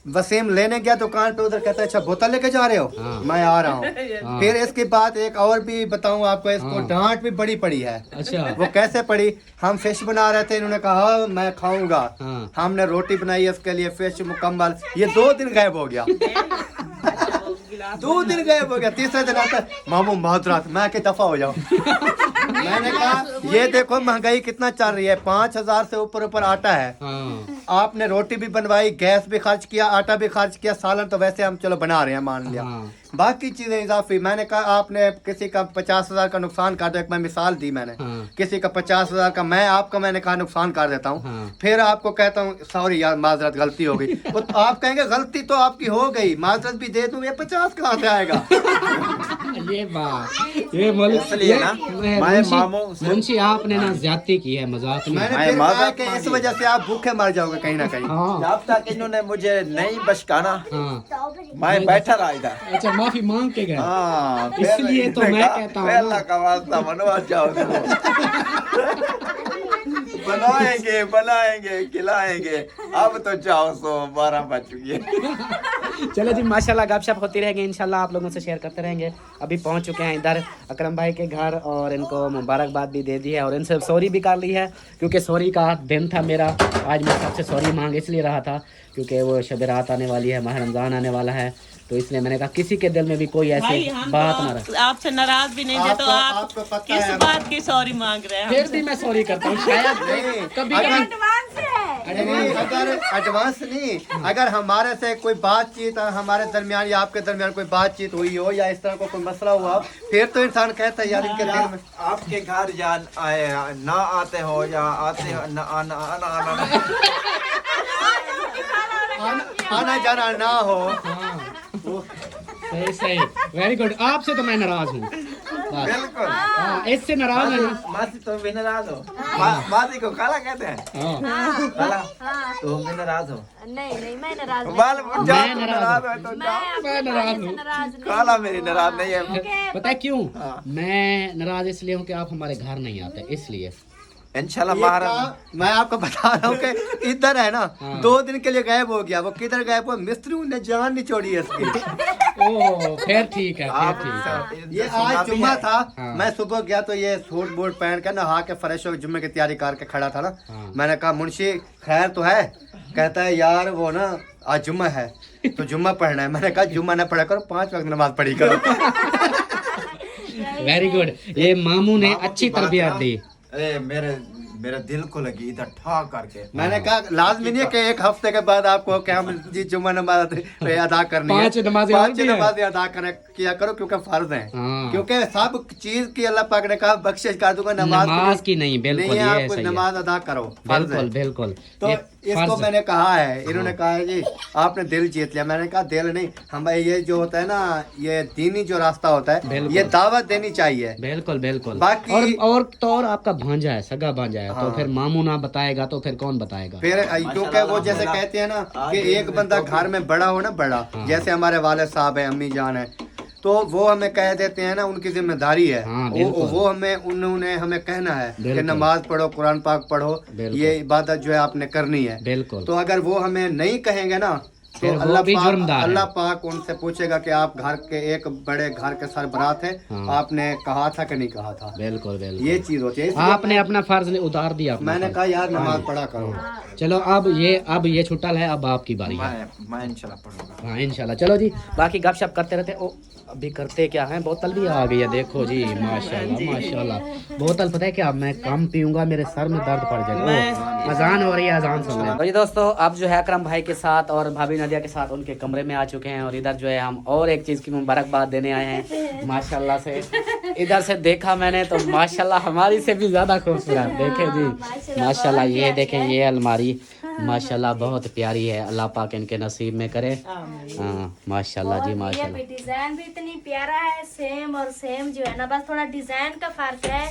वसीम लेने गया दुकान पे, उधर कहता है अच्छा बोतल लेके जा रहे हो, मैं आ रहा हूँ। फिर इसके बाद एक और भी बताऊँ आपको, इसको डांट भी बड़ी पड़ी है। अच्छा। वो कैसे पड़ी? हम फिश बना रहे थे, इन्होंने कहा मैं खाऊंगा। हमने रोटी बनाई है उसके लिए, फिश मुकम्मल। ये 2 दिन गायब हो गया। 2 दिन गायब हो गया। तीसरे दिन आता मामू माजरात, मैं के दफा हो जाऊं। मैंने कहा ये देखो महंगाई कितना चल रही है, 5000 से ऊपर ऊपर आटा है। आपने रोटी भी बनवाई, गैस भी खर्च किया, आटा भी खर्च किया, सालन तो वैसे हम चलो बना रहे हैं मान लिया, बाकी चीजें इजाफी। मैंने कहा आपने किसी का 50,000 का नुकसान कर दिया। एक मैं मिसाल दी मैंने, किसी का 50,000 का, मैं आपका मैंने कहा नुकसान कर देता हूँ। फिर आपको कहता हूँ सॉरी यार माजरत गलती हो गई, तो आप कहेंगे गलती तो आपकी हो गई, माजरत भी दे दूँ, ये 50 कहाँ से आएगा? ये बात ये इसलिए ना मैं मामू मुंशी आपने ना ज्यादती की है, मजाक नहीं। मैंने फिर कहा कि इस वजह से आप भूखे मर जाओगे कहीं ना कहीं। जब तक इन्होंने मुझे नहीं बचकाना मैं बैठा रहा इधर। अच्छा, माफी मांग के गए। हाँ, फिर इसलिए तो मैं कहता हूँ अल्लाह का वास्ता बनवा जाओ। बनाएंगे बनाएंगे खिलाएंगे। अब तो जाओ, सो 12 बज चुकी है। चलो जी, माशाल्लाह गपशप होती रहेगी, इंशाल्लाह आप लोगों से शेयर करते रहेंगे। अभी पहुंच चुके हैं इधर अकरम भाई के घर, और इनको मुबारकबाद भी दे दी है और इनसे सॉरी भी कर ली है, क्योंकि सॉरी का दिन था मेरा। आज मैं सबसे सॉरी मांग इसलिए रहा था क्योंकि वो शब रात आने वाली है, माह रमज़ान आने वाला है, तो इसलिए मैंने कहा किसी के दिल में भी कोई ऐसी बात ना रहे। आपसे नाराज भी नहीं थे, तो आप किस बात की सॉरी मांग रहे हैं? फिर भी मैं सॉरी करता हूँ, शायद कभी अगर एडवांस नहीं, अगर हमारे से कोई बातचीत हमारे दरमियान या आपके दरमियान कोई बातचीत हुई हो या इस तरह को कोई मसला हुआ, फिर तो इंसान कहता है यार इनके दिल में। आपके घर या ना आते हो या आते हो ना आना जाना ना हो। सही सही, वेरी गुड। आपसे तो मैं नाराज हूँ, बिल्कुल। इससे नाराज है। मासी तुम भी नाराज हो? मासी को काला कहते हैं। काला तुम भी नाराज हो? नहीं मैं नाराज नहीं। मैं नाराज हो तो मैं नाराज हूँ। काला मेरी नाराज नहीं है। पता है क्यों? मैं नाराज इसलिए हूँ कि आप हमारे घर नहीं आते, इसलिए। इंशाल्लाह ये महाराज मैं आपको बता रहा हूँ कि इधर है ना, 2 दिन के लिए गायब हो गया। वो किधर गायब हुआ? मिस्त्री ने जान नहीं छोड़ी है इसकी। ओह, फिर ठीक है, फिर ठीक है। ये आज जुम्मा था, मैं सुबह गया तो ये सूट बूट पहन कर नहा के फ्रेश हो जुम्मे की तैयारी करके खड़ा था ना। मैंने कहा मुंशी खैर तो है? कहता है यार वो ना आज जुम्मा है तो जुम्मा पढ़ना है। मैंने कहा जुम्मा ना पढ़ा करो, 5 वक्त नमाज पढ़ी करो। वेरी गुड, ये मामू ने अच्छी तरबियत दी। मेरे दिल को लगी इधर ठा करके। मैंने कहा लाजमी नहीं है कि एक हफ्ते के बाद आपको क्या जी जुम्मा नमाज अदा करनी है। 5 नमाजें अदा किया करो क्योंकि फर्ज है। क्योंकि सब चीज की अल्लाह पाक ने कहा बख्शिश कर दूंगा, नमाज की नहीं। बिल्कुल, नहीं, ये आप सही नमाज अदा करो, फर्ज है। बिल्कुल बिल्कुल। तो इसको मैंने कहा है, इन्होंने कहा है जी आपने दिल जीत लिया। मैंने कहा दिल नहीं, हम ये जो होता है ना, ये दीनी जो रास्ता होता है, ये दावत देनी चाहिए। बिल्कुल बिल्कुल। बाकी और तो और आपका भांजा है, सगा भांजा है, तो फिर मामू ना बताएगा तो फिर कौन बताएगा? फिर क्योंकि वो जैसे कहते हैं ना कि एक बंदा घर में बड़ा हो ना, बड़ा जैसे हमारे वाले साहब है, अम्मी जान है, तो वो हमें कह देते हैं ना, उनकी जिम्मेदारी है। वो उन्होंने हमें कहना है कि नमाज पढ़ो, कुरान पाक पढ़ो, ये इबादत जो है आपने करनी है। बिल्कुल। तो अगर वो हमें नहीं कहेंगे ना, तो अल्लाह पाक उनसे पूछेगा कि आप घर के एक बड़े घर के सरबराह थे, आपने कहा था कि नहीं कहा था। बिल्कुल बिल्कुल, ये चीज होती है। आपने अपना फर्ज उतार दिया। मैंने कहा यार नमाज पढ़ा करो। चलो अब ये छुट्टा है, अब आपकी बारी है। मैं इंशाल्लाह पढ़ूंगा। हाँ इंशाल्लाह। चलो जी, बाकी गपशप करते रहते। ओ अभी करते क्या है, बोतल भी आ गई है, देखो जी, माशाल्लाह माशाल्लाह। बोतल पता है क्या, मैं कम पीऊंगा मेरे सर में दर्द पड़ जाएगा। अजान हो रही है, अजान सुन लें। तो जी दोस्तों, अब जो है अकरम भाई के साथ और भाभी नदिया के साथ उनके कमरे में आ चुके हैं और इधर जो है हम और एक चीज़ की मुबारकबाद देने आए हैं माशाल्लाह से। इधर से देखा मैंने तो माशाल्लाह हमारी से भी ज़्यादा खूबसूरत देखे जी माशाल्लाह। ये देखें ये अलमारी माशाल्लाह बहुत प्यारी है, अल्लाह पाक इनके नसीब में करे। हाँ माशाल्लाह जी माशाल्लाह। डिजाइन भी इतनी प्यारा है, सेम और सेम जो है ना, बस थोड़ा डिजाइन का फर्क है,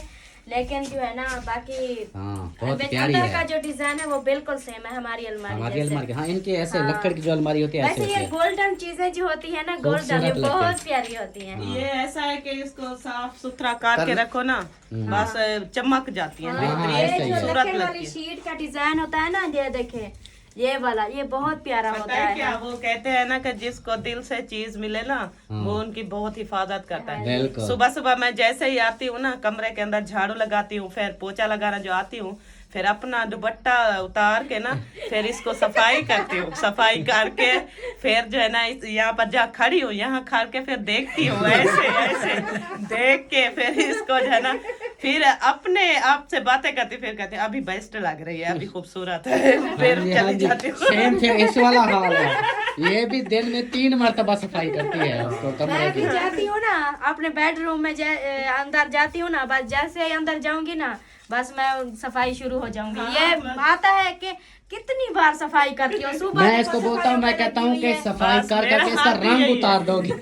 लेकिन जो है ना बाकी बहुत प्यारी अंदर है। का जो डिजाइन है वो बिल्कुल सेम है हमारी अलमारी जैसे। हाँ इनके ऐसे लक्कड़ की जो अलमारी होती है ऐसे वैसे होती ये है। गोल्डन चीजें जो होती है ना, गोल्डन ये बहुत प्यारी होती हैं। ये ऐसा है कि इसको साफ सुथरा काट के रखो ना, बस चमक जाती है, ये जो खूबसूरत लकड़ वाली लगती है। शीट का डिजाइन होता है ना, ये देखे ये वाला, ये बहुत प्यारा पता होता है है। क्या, वो कहते हैं ना कि जिसको दिल से चीज मिले ना वो उनकी बहुत हिफाजत करता है। सुबह सुबह मैं जैसे ही आती हूँ ना, कमरे के अंदर झाड़ू लगाती हूँ, फिर पोछा लगाना जो आती हूँ, फिर अपना दुपट्टा उतार के ना फिर इसको सफाई करती हूँ। सफाई करके फिर जो है ना यहाँ पर जहाँ खड़ी हूँ यहाँ खड़ के फिर देखती हूँ ऐसे ऐसे देख के फिर इसको जो है ना फिर अपने आप से बातें करती, फिर कहती हूँ अभी बेस्ट लग रही है, अभी खूबसूरत है, फिर चली जाती हूँ। सेम फिर इस वाला हाल है। ये भी दिन में 3 मरतबा सफाई करती है उसको कमरे मैं की। भी जाती हूँ ना अपने बेडरूम में, अंदर जाती हूँ ना, बस जैसे ही अंदर जाऊंगी ना बस मैं सफाई शुरू हो जाऊंगी। ये आता है कि कितनी बार सफाई करती हूँ, सुबह मैं इसको बोलता हूँ, मैं कहता हूँ कि सफाई कर करके इसका रंग उतार दोगी।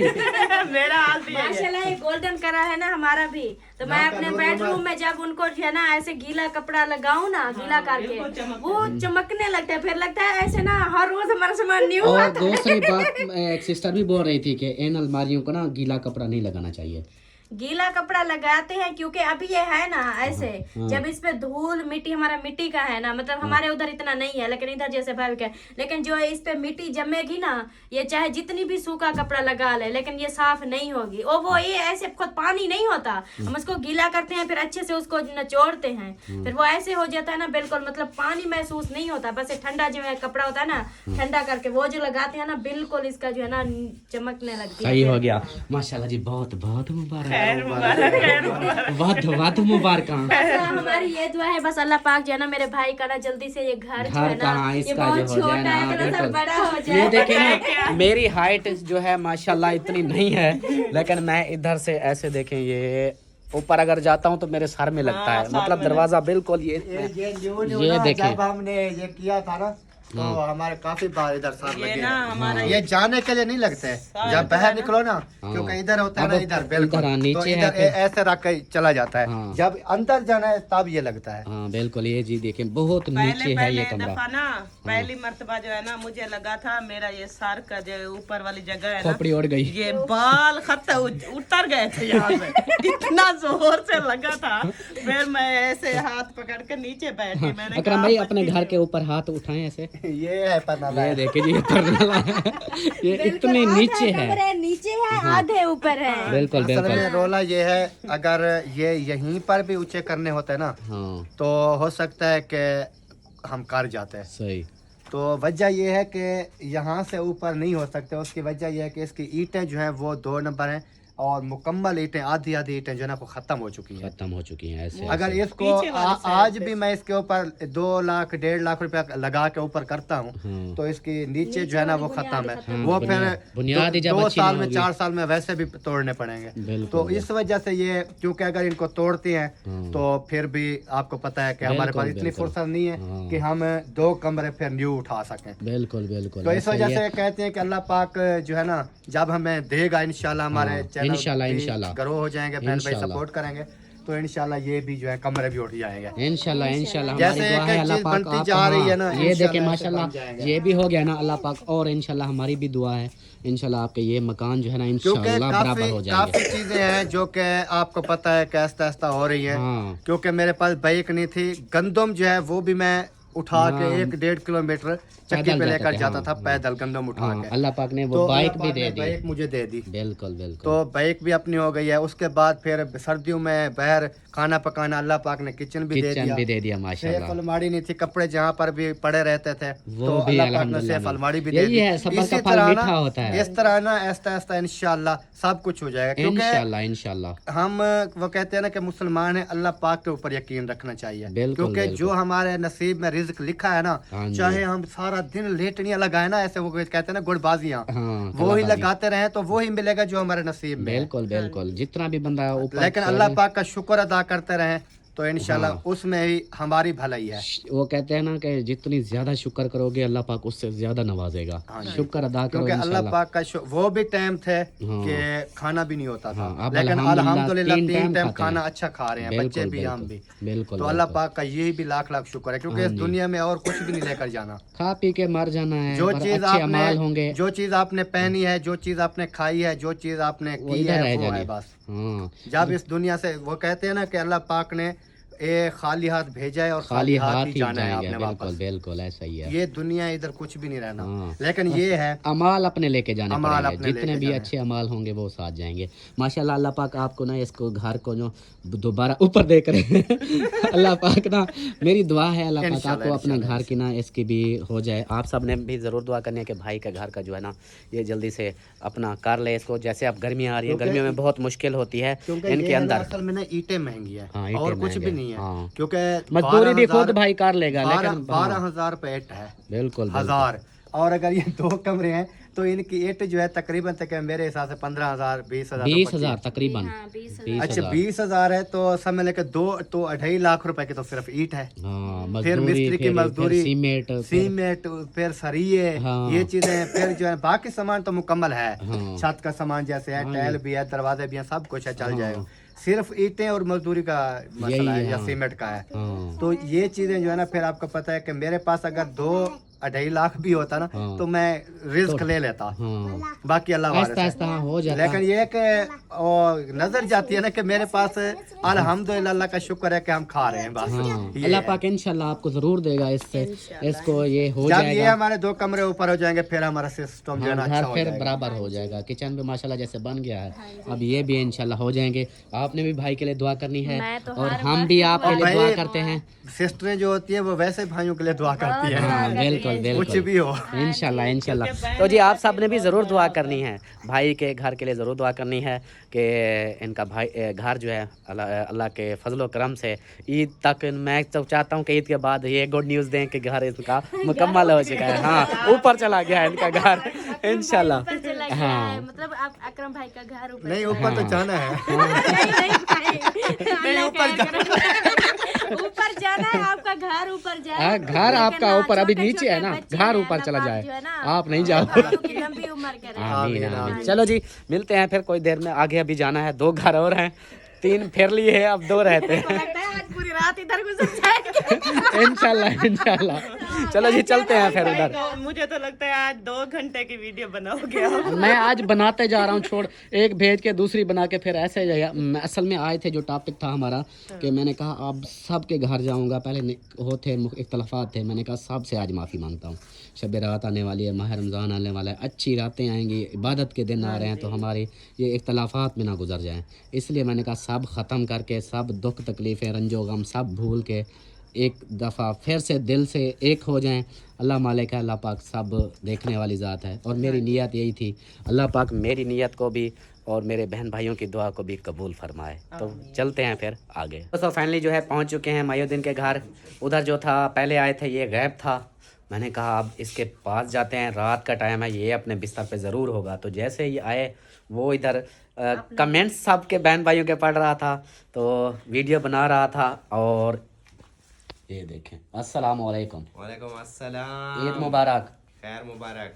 मेरा हाल भी यही है। माशाल्लाह ये गोल्डन कलर है ना हमारा भी, तो मैं अपने बेडरूम में जब उनको जो है ना ऐसे गीला कपड़ा लगाऊं ना, गीला करके वो चमकने लगता है, फिर लगता है ऐसे ना हर रोज हमारा सामान न्यू और आता है। दूसरी बात एक सिस्टर भी बोल रही थी कि इन अलमारियों को ना गीला कपड़ा नहीं लगाना चाहिए। गीला कपड़ा लगाते हैं क्योंकि अभी ये है ना ऐसे, जब इस पे धूल मिट्टी, हमारा मिट्टी का है ना, मतलब हमारे उधर इतना नहीं है लेकिन इधर जैसे भाभी का, लेकिन जो इस पे मिट्टी जमेगी ना, ये चाहे जितनी भी सूखा कपड़ा लगा ले लेकिन ये साफ नहीं होगी। और वो ये ऐसे खुद पानी नहीं होता, हम उसको गीला करते हैं फिर अच्छे से उसको निचोड़ते हैं, फिर वो ऐसे हो जाता है ना बिल्कुल, मतलब पानी महसूस नहीं होता, बस ये ठंडा जो है कपड़ा होता है ना, ठंडा करके वो जो लगाते हैं ना बिल्कुल इसका जो है ना चमकने लगती है। सही हो गया माशाल्लाह जी, बहुत बहुत मुबारक, बहुत मुबारक। हमारी ये दुआ है बस अल्लाह पाक जो है ना मेरे भाई का ना जल्दी से ये घर जो है ना, ये इसका बहुत जो हो जाए छोटा है, ना थोड़ा सा बड़ा हो ये जाए। देखिए ना मेरी हाइट जो है माशाल्लाह इतनी नहीं है, लेकिन मैं इधर से ऐसे देखें ये ऊपर अगर जाता हूँ तो मेरे सर में लगता है, मतलब दरवाजा बिल्कुल ये देखें। जब हमने ये किया था ना तो हमारे काफी बार इधर सर लगे ना हमारा ये जाने के लिए नहीं लगते है, जब बाहर निकलो ना क्योंकि इधर होता है ना, इधर बिल्कुल इधर नीचे तो है इधर फिर। ऐसे रख के चला जाता है, जब अंदर जाना है तब ये लगता है। हाँ बिल्कुल, ये जी देखें बहुत नीचे है ये कमरा। दफा ना पहली मर्तबा जो है ना मुझे लगा था मेरा ये सर का जो ऊपर वाली जगह है ना, खोपड़ी उड़ गई। ये बाल खत्ता उतर गए थे यहाँ से, इतना जोर से लगा था, फिर मैं ऐसे हाथ पकड़ के नीचे बैठी। मैंने अकरम भाई अपने घर के ऊपर हाथ उठाएं ऐसे, ये है परनाला ये देखिए जी, ये परनाला है, ये इतने नीचे है, कमरे नीचे है आधे ऊपर है। बिल्कुल असल बिल्कुल। में रोला ये है, अगर ये यहीं पर भी ऊंचे करने होते हैं ना हाँ तो हो सकता है कि हम कर जाते हैं। सही। तो वजह ये है कि यहाँ से ऊपर नहीं हो सकते, उसकी वजह यह है कि इसकी ईंटें जो हैं वो 2 नंबर हैं और मुकम्मल ईंटें, आधी ईंटें जो है ना वो ख़त्म हो चुकी हैं। खत्म हो चुकी हैं ऐसे। अगर इसको आज भी मैं इसके ऊपर 2 लाख 1.5 लाख रुपया लगा के ऊपर करता हूँ तो इसकी नीचे जो है ना वो खत्म है, वो फिर बुनियादी जब 2 अच्छी साल ना में होगी। 4 साल में वैसे भी तोड़ने पड़ेंगे। बिल्कुल, तो इस वजह से ये, क्योंकि अगर इनको तोड़ते हैं तो फिर भी आपको पता है कि हमारे पास इतनी फुर्सत नहीं है कि हम 2 कमरे फिर न्यू उठा सकें। बिल्कुल बिल्कुल। तो इस वजह से कहते हैं कि अल्लाह पाक जो है ना जब हमें देगा इंशाल्लाह हमारे चैनल ग्रो हो जाएंगे, बहन भाई सपोर्ट करेंगे तो इंशाल्लाह ये भी जो है कमरे भी उठ जाएंगे इंशाल्लाह इंशाल्लाह। जैसे हमारी दुआ है एक अल्लाह चीज पाक बनती आप जा रही है ना, ये देखें इंशाल्लाह माशाल्लाह ऐसे बन जाएंगे। ये भी हो गया ना अल्लाह पाक, और इंशाल्लाह हमारी भी दुआ है इंशाल्लाह आपके ये मकान जो है ना क्योंकि इंशाल्लाह बराबर हो जाएंगे। काफी चीजें हैं जो कि आपको पता है कि आस्ता आस्ता हो रही है। हाँ। क्योंकि मेरे पास बाइक नहीं थी, गंदम जो है वो भी मैं उठा के 1-1.5 किलोमीटर चक्की पे लेकर जाता था, पैदल गंदम उठा के। अल्लाह पाक ने वो तो बाइक अल्लाह भी पाक दे ने दी। बाइक मुझे दे दी। बिल्कुल बिल्कुल। तो बाइक भी अपनी हो गई है। उसके बाद फिर सर्दियों में बाहर खाना पकाना, अल्लाह पाक ने किचन भी दे दिया। सेफ माशाल्लाह। अलमारी नहीं थी, कपड़े जहाँ पर भी पड़े रहते थे वो तो भी अल्लाह पाक ने अल्हम्दुलिल्लाह सेफ अलमारी भी दे यही दी। है, सबर का इसी फल तरह मीठा ना, होता है। इस तरह ना आहिस्ता आहिस्ता इंशाल्लाह सब कुछ हो जाएगा। क्योंकि इंशाल्लाह इंशाल्लाह हम वो कहते हैं ना कि मुसलमान है, अल्लाह पाक के ऊपर यकीन रखना चाहिए। बिल्कुल, क्योंकि बिल्कुल। जो हमारे नसीब में रिज्क रिज्क लिखा है ना, हाँ जी। चाहे हम सारा दिन लेटनियां लगाए ना, ऐसे वो कहते हैं ना गुड़बाजियां, हाँ, वो ही कलाबाजी। लगाते रहे तो वो ही मिलेगा जो हमारे नसीब में है। बिल्कुल बिल्कुल, जितना भी बंदा ऊपर लेकिन अल्लाह पाक का शुक्र अदा करते रहे तो इंशाल्लाह हाँ। उसमें ही हमारी भलाई है। वो कहते हैं ना कि जितनी ज्यादा शुक्र करोगे अल्लाह पाक उससे ज्यादा नवाजेगा। शुक्र अदा करो क्योंकि अल्लाह इंशाल्लाह। पाक का वो भी टाइम थे हाँ। कि खाना भी नहीं होता था, हाँ, अब लेकिन अल्हम्दुलिल्लाह अल्हम्दुलिल्लाह 3 टाइम टाइम खाते खाना हैं। अच्छा खा रहे हैं, बिल्कुल, बच्चे भी हम बिल्कुल, भी। बिल्कुल तो अल्लाह बिल्कुल। पाक का यही भी लाख लाख शुक्र है, क्योंकि हाँ इस जी। दुनिया में और कुछ भी नहीं लेकर जाना। खा पी के मर जाना है, जो पर चीज अच्छे अमाल होंगे आपने जो चीज आपने पहनी है, जो चीज आपने खाई है, जो चीज आपने वो की इधर रह है, वो जानी है है। बस। हाँ, जब इस दुनिया से वो कहते हैं ना कि अल्लाह पाक ने ये खाली हाथ भेजा है और खाली हाथ ही ही जाना है जाएंगे। आपने बिल्कुल वापस। बिल्कुल ऐसा ही है। ये दुनिया इधर कुछ भी नहीं रहना, हाँ। लेकिन ये है अमाल अपने लेके जाने अमाल पड़ेंगे, अपने जितने लेके भी जाने। अच्छे अमाल होंगे वो साथ जाएंगे। माशाल्लाह, अल्लाह पाक आपको ना इसको घर को जो दोबारा ऊपर देख रहे हैं अल्लाह पाक ना, मेरी दुआ है अल्लाह पाक इंशाल्लाह, आपको अपने इंशाल्लाह, घर की ना इसकी भी हो जाए। आप सब ने भी ज़रूर दुआ करनी है कि भाई का घर का जो है ना ये जल्दी से अपना कर ले इसको। जैसे अब गर्मियाँ आ रही है, गर्मियों में बहुत मुश्किल होती है क्योंकि इनके ये है ना, अंदर। असल में ना ईंटें महंगी है हाँ, ईंटें और कुछ महंगे भी हैं, नहीं है। हाँ। क्योंकि मजदूरी भी खुद भाई कर लेगा, लेकिन 12,000 रुपए ईंट है, बिल्कुल 1000। और अगर ये 2 कमरे हैं तो इनकी ईंट जो है तकरीबन तक मेरे हिसाब से 15,000 20,000 20,000 तकरीबन। अच्छा 20,000 है तो समझ लेके 2-2.5 लाख रुपए की तो सिर्फ ईंट है। हाँ, फिर मजदूरी, मिस्त्री की फिर मजदूरी, सीमेंट, फिर सरिये, हाँ। ये चीजें, फिर जो है बाकी सामान तो मुकम्मल है। हाँ। छत का सामान जैसे है, हाँ, टाइल भी है, दरवाजे भी हैं, सब कुछ है, चल हाँ। जाएगा। सिर्फ ईंटें और मजदूरी का मसला है या हाँ। सीमेंट का है। हाँ। तो ये चीजें जो है ना, फिर आपको पता है कि मेरे पास अगर 2-2.5 लाख भी होता ना हाँ। तो मैं रिस्क ले लेता, हाँ, बाकी अल्लाह वारिस आहिस्ता है। आहिस्ता हो जाता। लेकिन ये है कि नजर जाती है ना कि मेरे पास अल्हम्दुलिल्लाह अल्लाह का शुक्र है कि हम खा रहे हैं बस। हाँ, ये अल्लाह है। पाक इंशाल्लाह आपको जरूर देगा इससे, इसको ये हो जब ये जाएगा। हमारे 2 कमरे ऊपर हो जाएंगे फिर हमारा सिस्टम जो है ना हाँ, अच्छा घर हो फिर जाएगा। बराबर हो जाएगा। किचन भी माशाल्लाह जैसे बन गया है, अब ये भी इंशाल्लाह हो जाएंगे। आपने भी भाई के लिए दुआ करनी है मैं तो और हर हम वक्त भी आपके लिए दुआ दुआ भाई- करते हैं। सिस्टरें जो होती है वो वैसे भाइयों के लिए दुआ करती है, हाँ, बिल्कुल कुछ बिल्कुल, भी हो। इंशाल्लाह इंशाल्लाह। तो जी आप सब ने भी ज़रूर दुआ करनी है, भाई के घर के लिए ज़रूर दुआ करनी है कि इनका भाई घर जो है अल्लाह के फजलो करम से ईद तक, मैं तो चाहता हूँ कि ईद के बाद ये गुड न्यूज़ दें कि घर इनका मुकम्मल हो चुका है। हाँ, ऊपर चला गया है इनका घर इंशाल्लाह। ऊपर चला गया हाँ। है, मतलब आप अकरम भाई का घर ऊपर नहीं ऊपर तो जाना है। नहीं ऊपर जाना है, आपका घर ऊपर जाए। हाँ, घर आपका ऊपर, अभी नीचे है ना, घर ऊपर चला जाए, आप नहीं जाओ। लंबी उम्र करे। आमीन आमीन। चलो जी मिलते हैं फिर कोई देर में, आगे अभी जाना है, 2 घर और हैं, 3 फेर लिए हैं, अब 2 रहते हैं लगता है आज पूरी रात इधर गुजर जाएगी। इंशाल्लाह इंशाल्लाह। चलो जी चलते हैं फिर उधर। मुझे तो लगता है आज 2 घंटे की वीडियो बनाओगे आप। मैं आज बनाते जा रहा हूँ, छोड़ एक भेज के दूसरी बना के फिर ऐसे जाएगा। असल में आए थे, जो टॉपिक था हमारा कि मैंने कहा अब सबके घर जाऊंगा, पहले होते इख्तलाफात थे, मैंने कहा सबसे आज माफ़ी मांगता हूँ। शब रात आने वाली है, माह रमज़ान आने वाला है, अच्छी रातें आएंगी, इबादत के दिन आ रहे हैं, तो हमारे ये इख्तलाफात में ना गुजर जाएँ। इसलिए मैंने कहा सब ख़त्म करके, सब दुख तकलीफ़ें रंजो गम सब भूल के एक दफ़ा फिर से दिल से एक हो जाएं। अल्लाह मालिक है, अल्लाह पाक सब देखने वाली ज़ात है, और मेरी नीयत यही थी, अल्लाह पाक मेरी नीयत को भी और मेरे बहन भाइयों की दुआ को भी कबूल फरमाए। तो चलते हैं फिर आगे। दोस्तों फाइनली जो है पहुंच चुके हैं मायूद्दीन के घर। उधर जो था पहले आए थे ये गैब था, मैंने कहा अब इसके पास जाते हैं, रात का टाइम है, ये अपने बिस्तर पे ज़रूर होगा। तो जैसे ही आए वो इधर कमेंट्स सब के बहन भाइयों के पढ़ रहा था, तो वीडियो बना रहा था, और ये देखें। अस्सलाम वालेकुम। वालेकुम अस्सलाम। ईद मुबारक। खैर मुबारक।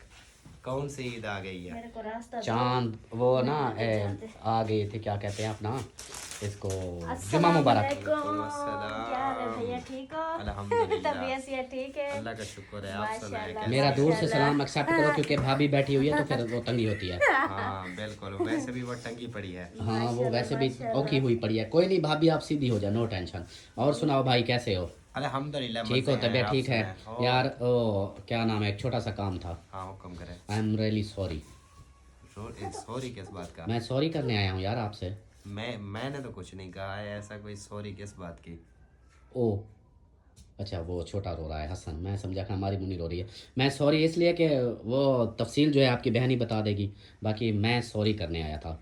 कौन सी ईद आ गई है? चांद वो ना आ गई थी, क्या कहते हैं अपना इसको, जुमा मुबारक। क्या हाल है भैया, ठीक हो? अल्हम्दुलिल्लाह। तबीयत से ठीक है? अल्लाह का शुक्र है। आप सुनाएं मेरा दूर से सलाम एक्सेप्ट करो, क्योंकि भाभी बैठी हुई है तो फिर वो तंगी होती है। हाँ बिल्कुल, वैसे भी वो टंगी पड़ी है। हाँ वो वैसे भी औखी हुई पड़ी है। कोई नहीं भाभी, आप सीधी हो जाए, नो टेंशन। और सुनाओ भाई, कैसे हो? अल्हम्दुलिल्लाह ठीक हो, मज़े हैं, तबीयत आप ठीक है? सुनाएं। यार ओ क्या नाम है, एक छोटा सा काम था। हाँ हुक्म करें। I am really sorry. Sorry किस बात का? मैं सॉरी करने आया हूँ यार आपसे। मैंने तो कुछ नहीं कहा है ऐसा, कोई सॉरी किस बात की? ओ अच्छा, वो छोटा रो रहा है हसन, मैं समझा कि हमारी मुन्नी रो रही है। मैं सॉरी इसलिए कि वो तफसील जो है आपकी बहन ही बता देगी, बाकी मैं सॉरी करने आया था।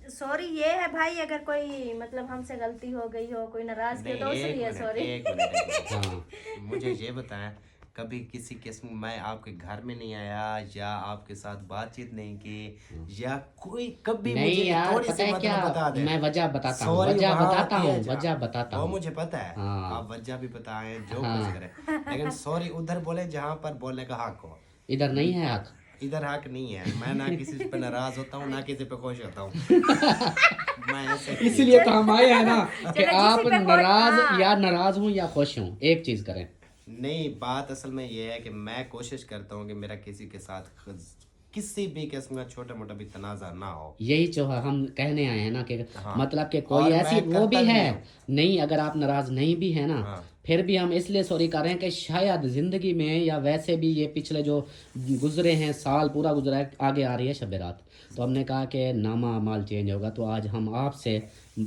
सॉरी ये है भाई, अगर कोई मतलब हमसे गलती हो गई हो, कोई नाराज किया तो उसलिए सॉरी। एक मिनट मुझे ये बताएं, कभी किसी किस्म मैं आपके घर में नहीं आया या आपके साथ बातचीत नहीं की या कोई कभी नहीं मुझे यार, थोड़ी पता सी है मतलब क्या, बता दें। मैं वजह बताता हूँ, Sorry, वजह वहाँ बताता होती हूँ, है जा। वजह बताता वो हूँ। मुझे पता है, हाँ। आप वजह भी बताएं जो हाँ। कुछ करें, लेकिन सॉरी उधर बोले जहाँ पर बोलने का हक हो। इधर नहीं है हक। इधर हक नहीं है, मैं ना किसी पे नाराज होता हूँ ना किसी पे खुश होता हूँ। मैं ऐसे ही- इसलिए तो हम आए हैं ना कि चलो, आप किसी पे नाराज हाँ। या नाराज हूँ या खुश हूँ, एक चीज करें। नहीं, बात असल में ये है कि मैं कोशिश करता हूँ कि मेरा किसी के साथ किसी भी किस्म का छोटा मोटा भी तनाजा ना हो। यही जो हम कहने आए हैं ना कि हाँ। मतलब कि कोई और ऐसी मैं वो भी करता भी है हूँ। नहीं, अगर आप नाराज नहीं भी है ना, हाँ। फिर भी हम इसलिए सॉरी कर रहे हैं कि शायद जिंदगी में या वैसे भी ये पिछले जो गुजरे हैं साल पूरा गुजरा है, आगे आ रही है शब रात, तो हमने कहा कि नामा माल चेंज होगा। तो आज हम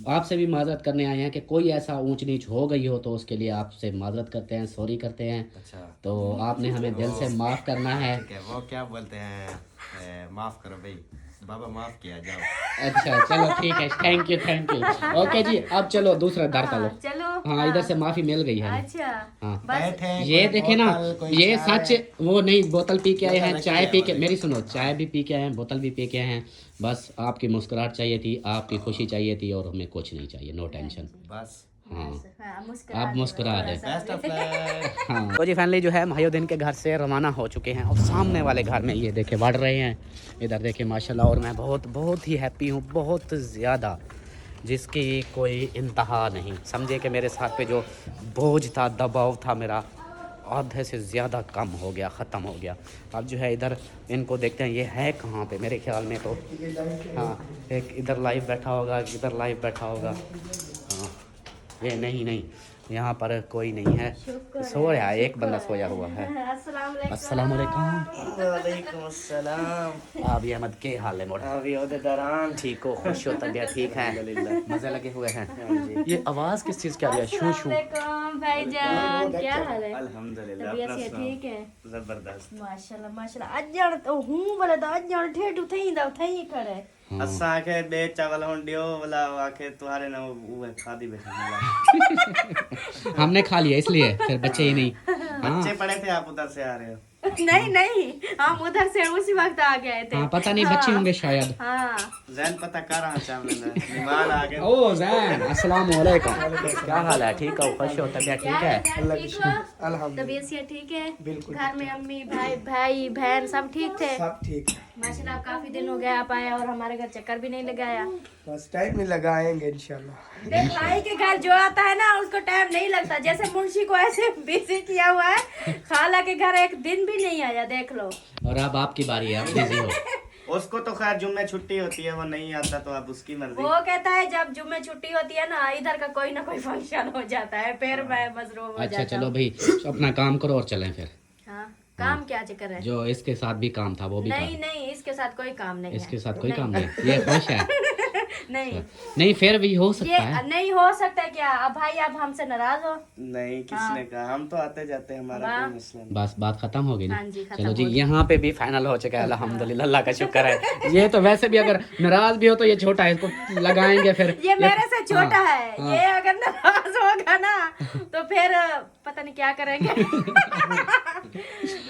आपसे भी माजरत करने आए हैं कि कोई ऐसा ऊंच नीच हो गई हो तो उसके लिए आपसे माजरत करते हैं, सॉरी करते हैं। अच्छा, तो आपने हमें दिल से माफ़ करना है। ठीक है, वो क्या बोलते हैं, माफ करो भाई, बाबा माफ किया जाओ। अच्छा चलो ठीक है, थैंक यू। ओके जी, अब चलो दूसरा दर का लो। चलो हाँ, इधर से माफी मिल गई है। अच्छा हाँ, बैठे ये कोई देखे ना, बोतल, कोई ये चाय। सच वो नहीं, बोतल पी के आए हैं, बोतल चाय रखी पी है के, वो मेरी देखो। सुनो, चाय भी पी के आए हैं, बोतल भी पी के आए हैं। बस आपकी मुस्कुराहट चाहिए थी, आपकी खुशी चाहिए थी, और हमें कुछ नहीं चाहिए, नो टेंशन। बस हाँ, हाँ, आप मुस्कुरा दे। Best of luck. हाँ, तो जी फाइनली जो है महायुद्दीन के घर से रवाना हो चुके हैं और सामने वाले घर में ये देखे बढ़ रहे हैं, इधर देखे माशाल्लाह। और मैं बहुत ही हैप्पी हूँ, बहुत ज़्यादा, जिसकी कोई इंतहा नहीं। समझे कि मेरे साथ पे जो बोझ था, दबाव था मेरा, आधे से ज़्यादा कम हो गया, ख़त्म हो गया। अब जो है इधर इनको देखते हैं, ये है कहाँ पे, मेरे ख्याल में तो हाँ, एक इधर लाइव बैठा होगा, इधर लाइव बैठा होगा। हाँ, ये नहीं, यहाँ पर कोई नहीं है, सो रहा है, एक बंदा सोया हुआ है। अस्सलाम वालेकुम। वालेकुम अस्सलाम। अभी अहमद के हाल है मोड़? अभी ओदे दरान ठीक हो, खुश हो, तबीयत ठीक है, मज़े लगे हुए हैं। ये आवाज़ किस चीज़ की आ रही है? शू शू। भाईजान क्या हाल है? अल्हम्दुलिल्लाह तबीयत अपना से सुनाओ। ठीक है? जबरदस्त। माशाल्लाह माशाल्लाह। अजण तो हूं बोले तो अजण ठेठ उठई दा उठई खड़े। असा के दे चावल हों दियो वाला आके तुम्हारे ना वो खादी बैठा। हमने खा लिया इसलिए, फिर बच्चे ही नहीं। हाँ, बच्चे पड़े थे, आप उधर से आ रहे हो। नहीं हम उधर से उसी वक्त आ गए थे। हाँ, पता नहीं बच्चे होंगे शायद। हाँ जैन पता कर रहा चावल ना मेहमान आ गए। ओ जैन, अस्सलाम वालेकुम। क्या हाल है? ठीक हो, खुश हो, तबीयत ठीक है? ठीक हो? तबीयत से ठीक है? घर में अम्मी भाई बहन सब ठीक थे? सब ठीक है, माशाल्लाह, काफी दिन हो गए आप आए और हमारे घर चक्कर भी नहीं लगाया। बस टाइम नहीं लगाएंगे इंशाल्लाह। देख भाई के घर जो आता है ना उसको टाइम नहीं लगता, जैसे मुंशी को ऐसे बिजी किया हुआ है, खाला के घर एक दिन भी नहीं आया, देख लो। और अब आपकी बारी है, आप बिजी हो। उसको तो खैर जुम्मे छुट्टी होती है, वो नहीं आता तो अब उसकी मर्जी। वो कहता है जब जुम्मे छुट्टी होती है ना, इधर का कोई ना कोई फंक्शन हो जाता है, फिर मैं मजरूफ हो अच्छा जाता चलो हूँ। भाई, अपना काम करो और चलें फिर। हाँ, काम क्या चक्कर है? जो इसके साथ भी काम था वो भी नहीं कर। नहीं, इसके साथ कोई काम नहीं इसके है। साथ कोई काम नहीं, ये खुश है। नहीं नहीं, फिर भी हो ये सकता है। नहीं हो सकता क्या? अब भाई आप हमसे नाराज हो? नहीं, किसने कहा, हम तो आते जाते हैं, हमारा वाह। कोई मसला नहीं। बस बात खत्म हो गई ना? हाँ जी, खत्म चलो जी, हो गई। यहाँ पे भी फाइनल हो चुका है, अल्हम्दुलिल्लाह, अल्लाह का शुक्र है। ये तो वैसे भी अगर नाराज भी हो तो ये छोटा है, इसको लगाएंगे फिर। ये मेरे से छोटा हाँ, है, हाँ। ये अगर नाराज होगा ना तो फिर पता नहीं क्या करेंगे।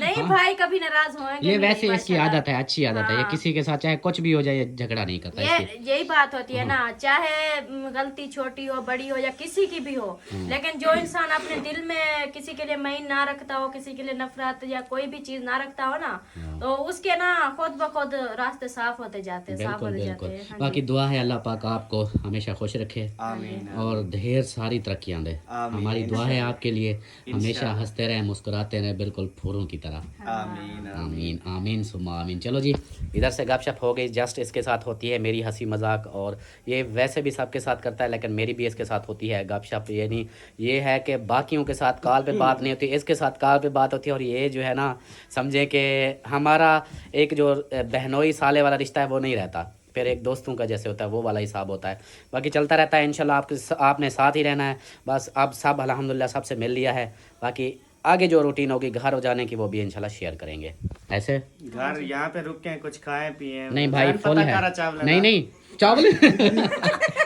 नहीं भाई, कभी नाराज होंगे ये नहीं, वैसे इसकी माशाल्लाह। आदत है, अच्छी आदत है। ये हाँ। किसी के साथ चाहे कुछ भी हो जाए, ये झगड़ा नहीं करता ये इसकी। यही बात होती है ना, चाहे गलती छोटी हो बड़ी हो या किसी की भी हो, लेकिन जो इंसान अपने दिल में किसी के लिए मैल ना रखता हो, किसी के लिए नफरत या कोई भी चीज ना रखता हो ना, तो उसके ना खुद ब खुद रास्ते साफ होते जाते हैं, साफ बिल्कुल होते बिल्कुल। जाते हैं। हाँ बाकी जी। दुआ है अल्लाह पाक आपको हमेशा खुश रखे आमीन। और ढेर सारी तरक्कियां दे। आमीन। हमारी दुआ है आपके लिए, हमेशा हंसते रहे, मुस्कुराते रहे, बिल्कुल फूलों की तरह। आमीन। आमीन आमीन सुम्मा आमीन। चलो जी, इधर से गपशप हो गई, जस्ट इसके साथ होती है मेरी हंसी मजाक, और ये वैसे भी सबके साथ करता है, लेकिन मेरी भी इसके साथ होती है गपशप। ये नहीं, ये है कि बाकियों के साथ कॉल पे बात नहीं होती, इसके साथ कॉल पे बात होती है। और ये जो है ना, समझे कि हमारा एक जो बहनोई साले वाला रिश्ता है वो नहीं रहता, फिर एक दोस्तों का जैसे होता है वो वाला हिसाब होता है। बाकी चलता रहता है इंशाल्लाह, आपने साथ ही रहना है बस। अब सब अल्हम्दुलिल्लाह सबसे मिल लिया है, बाकी आगे जो रूटीन होगी घर हो जाने की वो भी इंशाल्लाह शेयर करेंगे। ऐसे घर यहाँ पे रुक के कुछ खाए पिए। नहीं भाई, फुल है। चावल नहीं नहीं चावल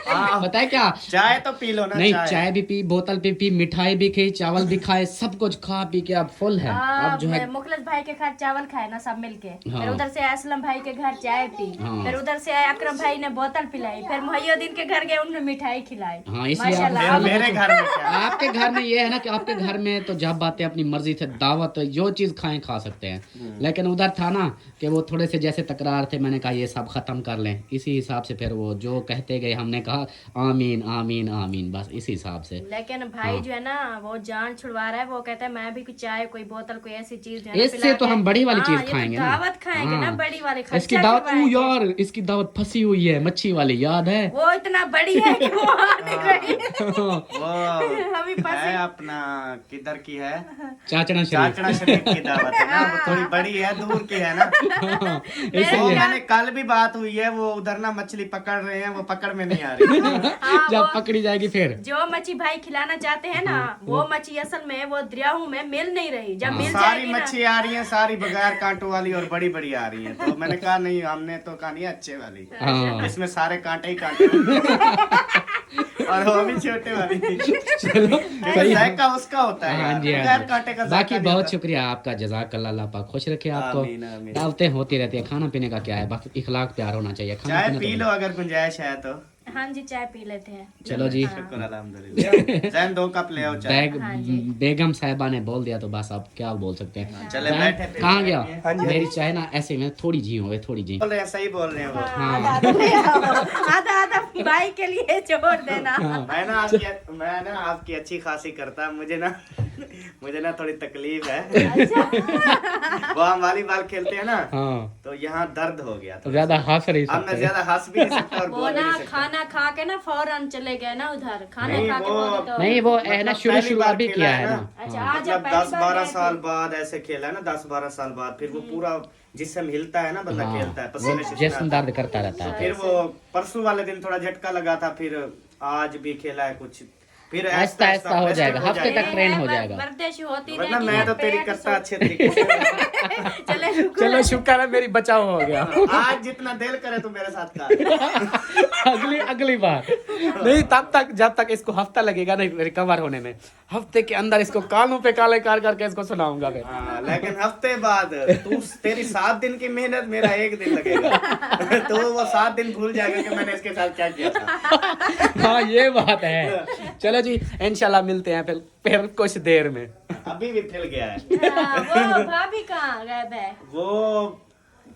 पता है क्या, चाय तो पी लो ना। नहीं चाय भी पी, बोतल भी पी, मिठाई भी खाई, चावल भी खाए, सब कुछ खा पी के अब फुल है। अब जो है मुखलिस भाई के घर चावल खाए ना सब मिलके, हाँ। फिर उधर से असलम भाई के घर चाय पी, हाँ। फिर उधर से अकरम भाई ने बोतल पिलाई, फिर मुहैय्यद्दीन के घर गए उन्होंने मिठाई खिलाई। हाँ, इसलिए माशाल्लाह। मेरे घर में क्या? आपके घर में ये है ना कि आपके घर में तो जब बातें अपनी मर्जी से दावत जो चीज खाएं खा सकते हैं, लेकिन उधर था ना कि वो थोड़े से जैसे तकरार थे, मैंने कहा ये सब खत्म कर लें, इसी हिसाब से फिर वो जो कहते गए हमने कहा आमीन आमीन आमीन, बस इसी हिसाब से। लेकिन भाई जो है ना वो जान छुड़वा रहा है, वो कहता है मैं भी कुछ चाय कोई बोतल कोई ऐसी चीज जो है ना इससे पिला तो के- हम बड़ी वाली हाँ, चीज ये तो खाएंगे ना। दावत खाएंगे ना, हाँ। बड़ी वाली इसकी खर्चा दावत करवाएंगे। यार इसकी दावत फंसी हुई है, मच्छी वाली याद है। वो इतना बड़ी है कि वो हाथ दिख रही है। वो अभी फंसे। है अपना किधर की है, चाचना चाचड़ा शरीफ की दावत है ना, वो थोड़ी बड़ी है, दूर की है ना। वो मैंने कल भी बात हुई है, वो उधर ना मछली पकड़ रहे हैं, वो पकड़ में नहीं आ रही। हाँ, जब वो पकड़ी जाएगी फिर जो मच्छी भाई खिलाना चाहते हैं ना, वो मच्छी असल में वो दरियाओं में मिल नहीं रही, जब मिल सारी जाएगी ना। मच्छी आ रही है, सारी बगैर कांटों वाली और बड़ी बड़ी आ रही है। तो मैंने कहा नहीं, हमने तो कहा नहीं अच्छे वाली, हाँ। इसमें सारे कांटे ही कांटे और वो भी छोटे वाली। चलो सही है। जायका उसका होता है हाँ यार, जी, हाँ बगैर जी। कांटे का बाकी जायका नहीं बहुत होता। शुक्रिया आपका, जज़ाकल्लाह, अल्लाह पाक खुश रखे आपको। आमीन, आमीन। दावतें होती रहती है, खाना पीने का क्या है, बस इखलाक प्यार होना चाहिए। खाना चाय पीना पी तो लो अगर गुंजाइश है तो। हाँ जी चाय पी लेते हैं। चलो जी। शुक्र अल्हम्दुलिल्लाह। जैन 2 कप ले आओ चाय। बेगम साहिबा ने बोल दिया तो बस आप क्या बोल सकते हैं। चले जान, बैठे फिर। कहाँ गया? मेरी चाय ना ऐसे में थोड़ी जी हो, थोड़ी जी। बोल रहे हैं, सही बोल रहे हैं वो। हाँ आधा आधा भाई के लिए छोड़ देना। मैं ना आपकी अच्छी खासी करता, मुझे ना थोड़ी तकलीफ है। वो हम वॉलीबॉल खेलते हैं ना, हाँ तो यहाँ दर्द हो गया तो था। ज्यादा हंस रही अब मैं सकते ज्यादा हंस भी नहीं सकता और वो बोल भी ना नहीं सकता। खाना खा के ना फौरन चले गए ना उधर, खाना नहीं, खा के वो- बोले तो। नहीं वो है ना, मतलब शुरू पहली शुरू बार अभी खेला किया है है ना। ना। अच्छा हाँ। आज मतलब पहली बार 10-12 गए थे। साल बाद ऐसे खेला है ना, 10-12 साल बाद फिर वो पूरा जिस्म हिलता है ना, बंदा खेलता है, हाँ, पसीने वो से जिस्म आता है। दर्द करता रहता है। फिर वो परसों वाले दिन थोड़ा झटका लगा था, फिर आज भी खेला है कुछ, फिर आहिस्ता आहिस्ता हो जाएगा, हफ्ते तक ट्रेन हो जाएगा। वर्जिश होती वरना रहेगी, मैं तो तेरी पेट करता अच्छे तरीके से। चले चलो शुक्र है मेरी बचाव हो गया। आज जितना दिल करे तो मेरे साथ कर। अगली बार नहीं, तब तक जब तक इसको हफ्ता लगेगा ना रिकवर होने में, हफ्ते के अंदर इसको कानों पे काले कार करके इसको सुनाऊंगा मैं। हाँ, लेकिन हफ्ते बाद तेरी 7 दिन की मेहनत मेरा 1 दिन लगेगा। तो वो 7 दिन भूल जाएगा कि मैंने इसके साथ क्या किया था। हाँ ये बात है। चलो जी इंशाल्लाह मिलते हैं फिर कुछ देर में। अभी भी फैल गया है वो भाभी कहाँ गायब है? वो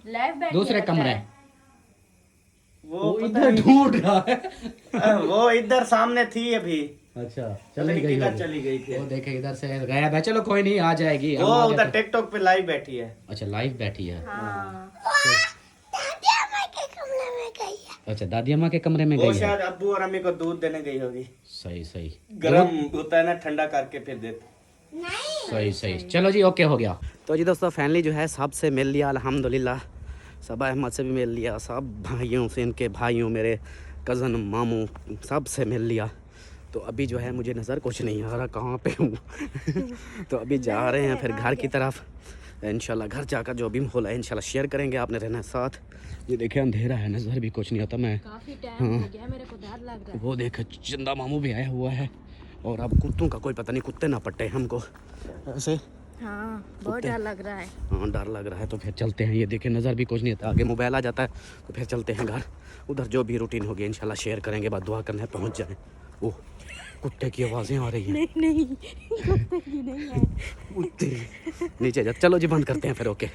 लाइव बैठ दूसरे कमरे वो इधर ढूंढ रहा है। वो इधर सामने थी अभी, अच्छा चली गई, किधर चली गई थी। वो देखे इधर से गायब है। चलो कोई नहीं, आ जाएगी। वो हम आ उधर गए टिकटॉक पे लाइव बैठी है। तो- अच्छा लाइव बैठी है। अच्छा दादी अम्मा के कमरे में वो गई है। शायद अब्बू और अम्मी को दूध देने गई होगी। सही सही गरम होता है ना, ठंडा करके फिर देते। सही सही। चलो जी ओके हो गया। तो जी दोस्तों फैमिली जो है सबसे मिल लिया अल्हम्दुलिल्लाह। सबा अहमद से भी मिल लिया, सब भाइयों से, इनके भाइयों, मेरे कज़न, मामू, सब से मिल लिया। तो अभी जो है मुझे नज़र कुछ नहीं आ रहा कहाँ पे हूँ। तो अभी जा रहे हैं फिर घर की तरफ। इंशाल्लाह घर जाकर जो भी माहौल है इंशाल्लाह शेयर करेंगे, आपने रहना है साथ। ये देखे अंधेरा है, नज़र भी कुछ नहीं आता। मैं काफी टाइम हो गया, मेरे को डर लग रहा है। वो देखे चंदा मामू भी आया हुआ है। और अब कुत्तों का कोई पता नहीं, कुत्ते ना पट्टे हमको ऐसे। हाँ बहुत डर लग रहा है। हाँ डर लग रहा है। तो फिर चलते हैं। ये देखें नज़र भी कुछ नहीं आता, आगे मोबाइल आ जाता है। तो फिर चलते हैं घर। उधर जो भी रूटीन होगी इंशाल्लाह शेयर करेंगे, बाद दुआ करने पहुंच जाएं। ओह कुत्ते की आवाज़ें आ रही हैं। नहीं कुत्ते की नहीं है। कुत्ते नीचे जा। चलो जी बंद करते हैं फिर। ओके।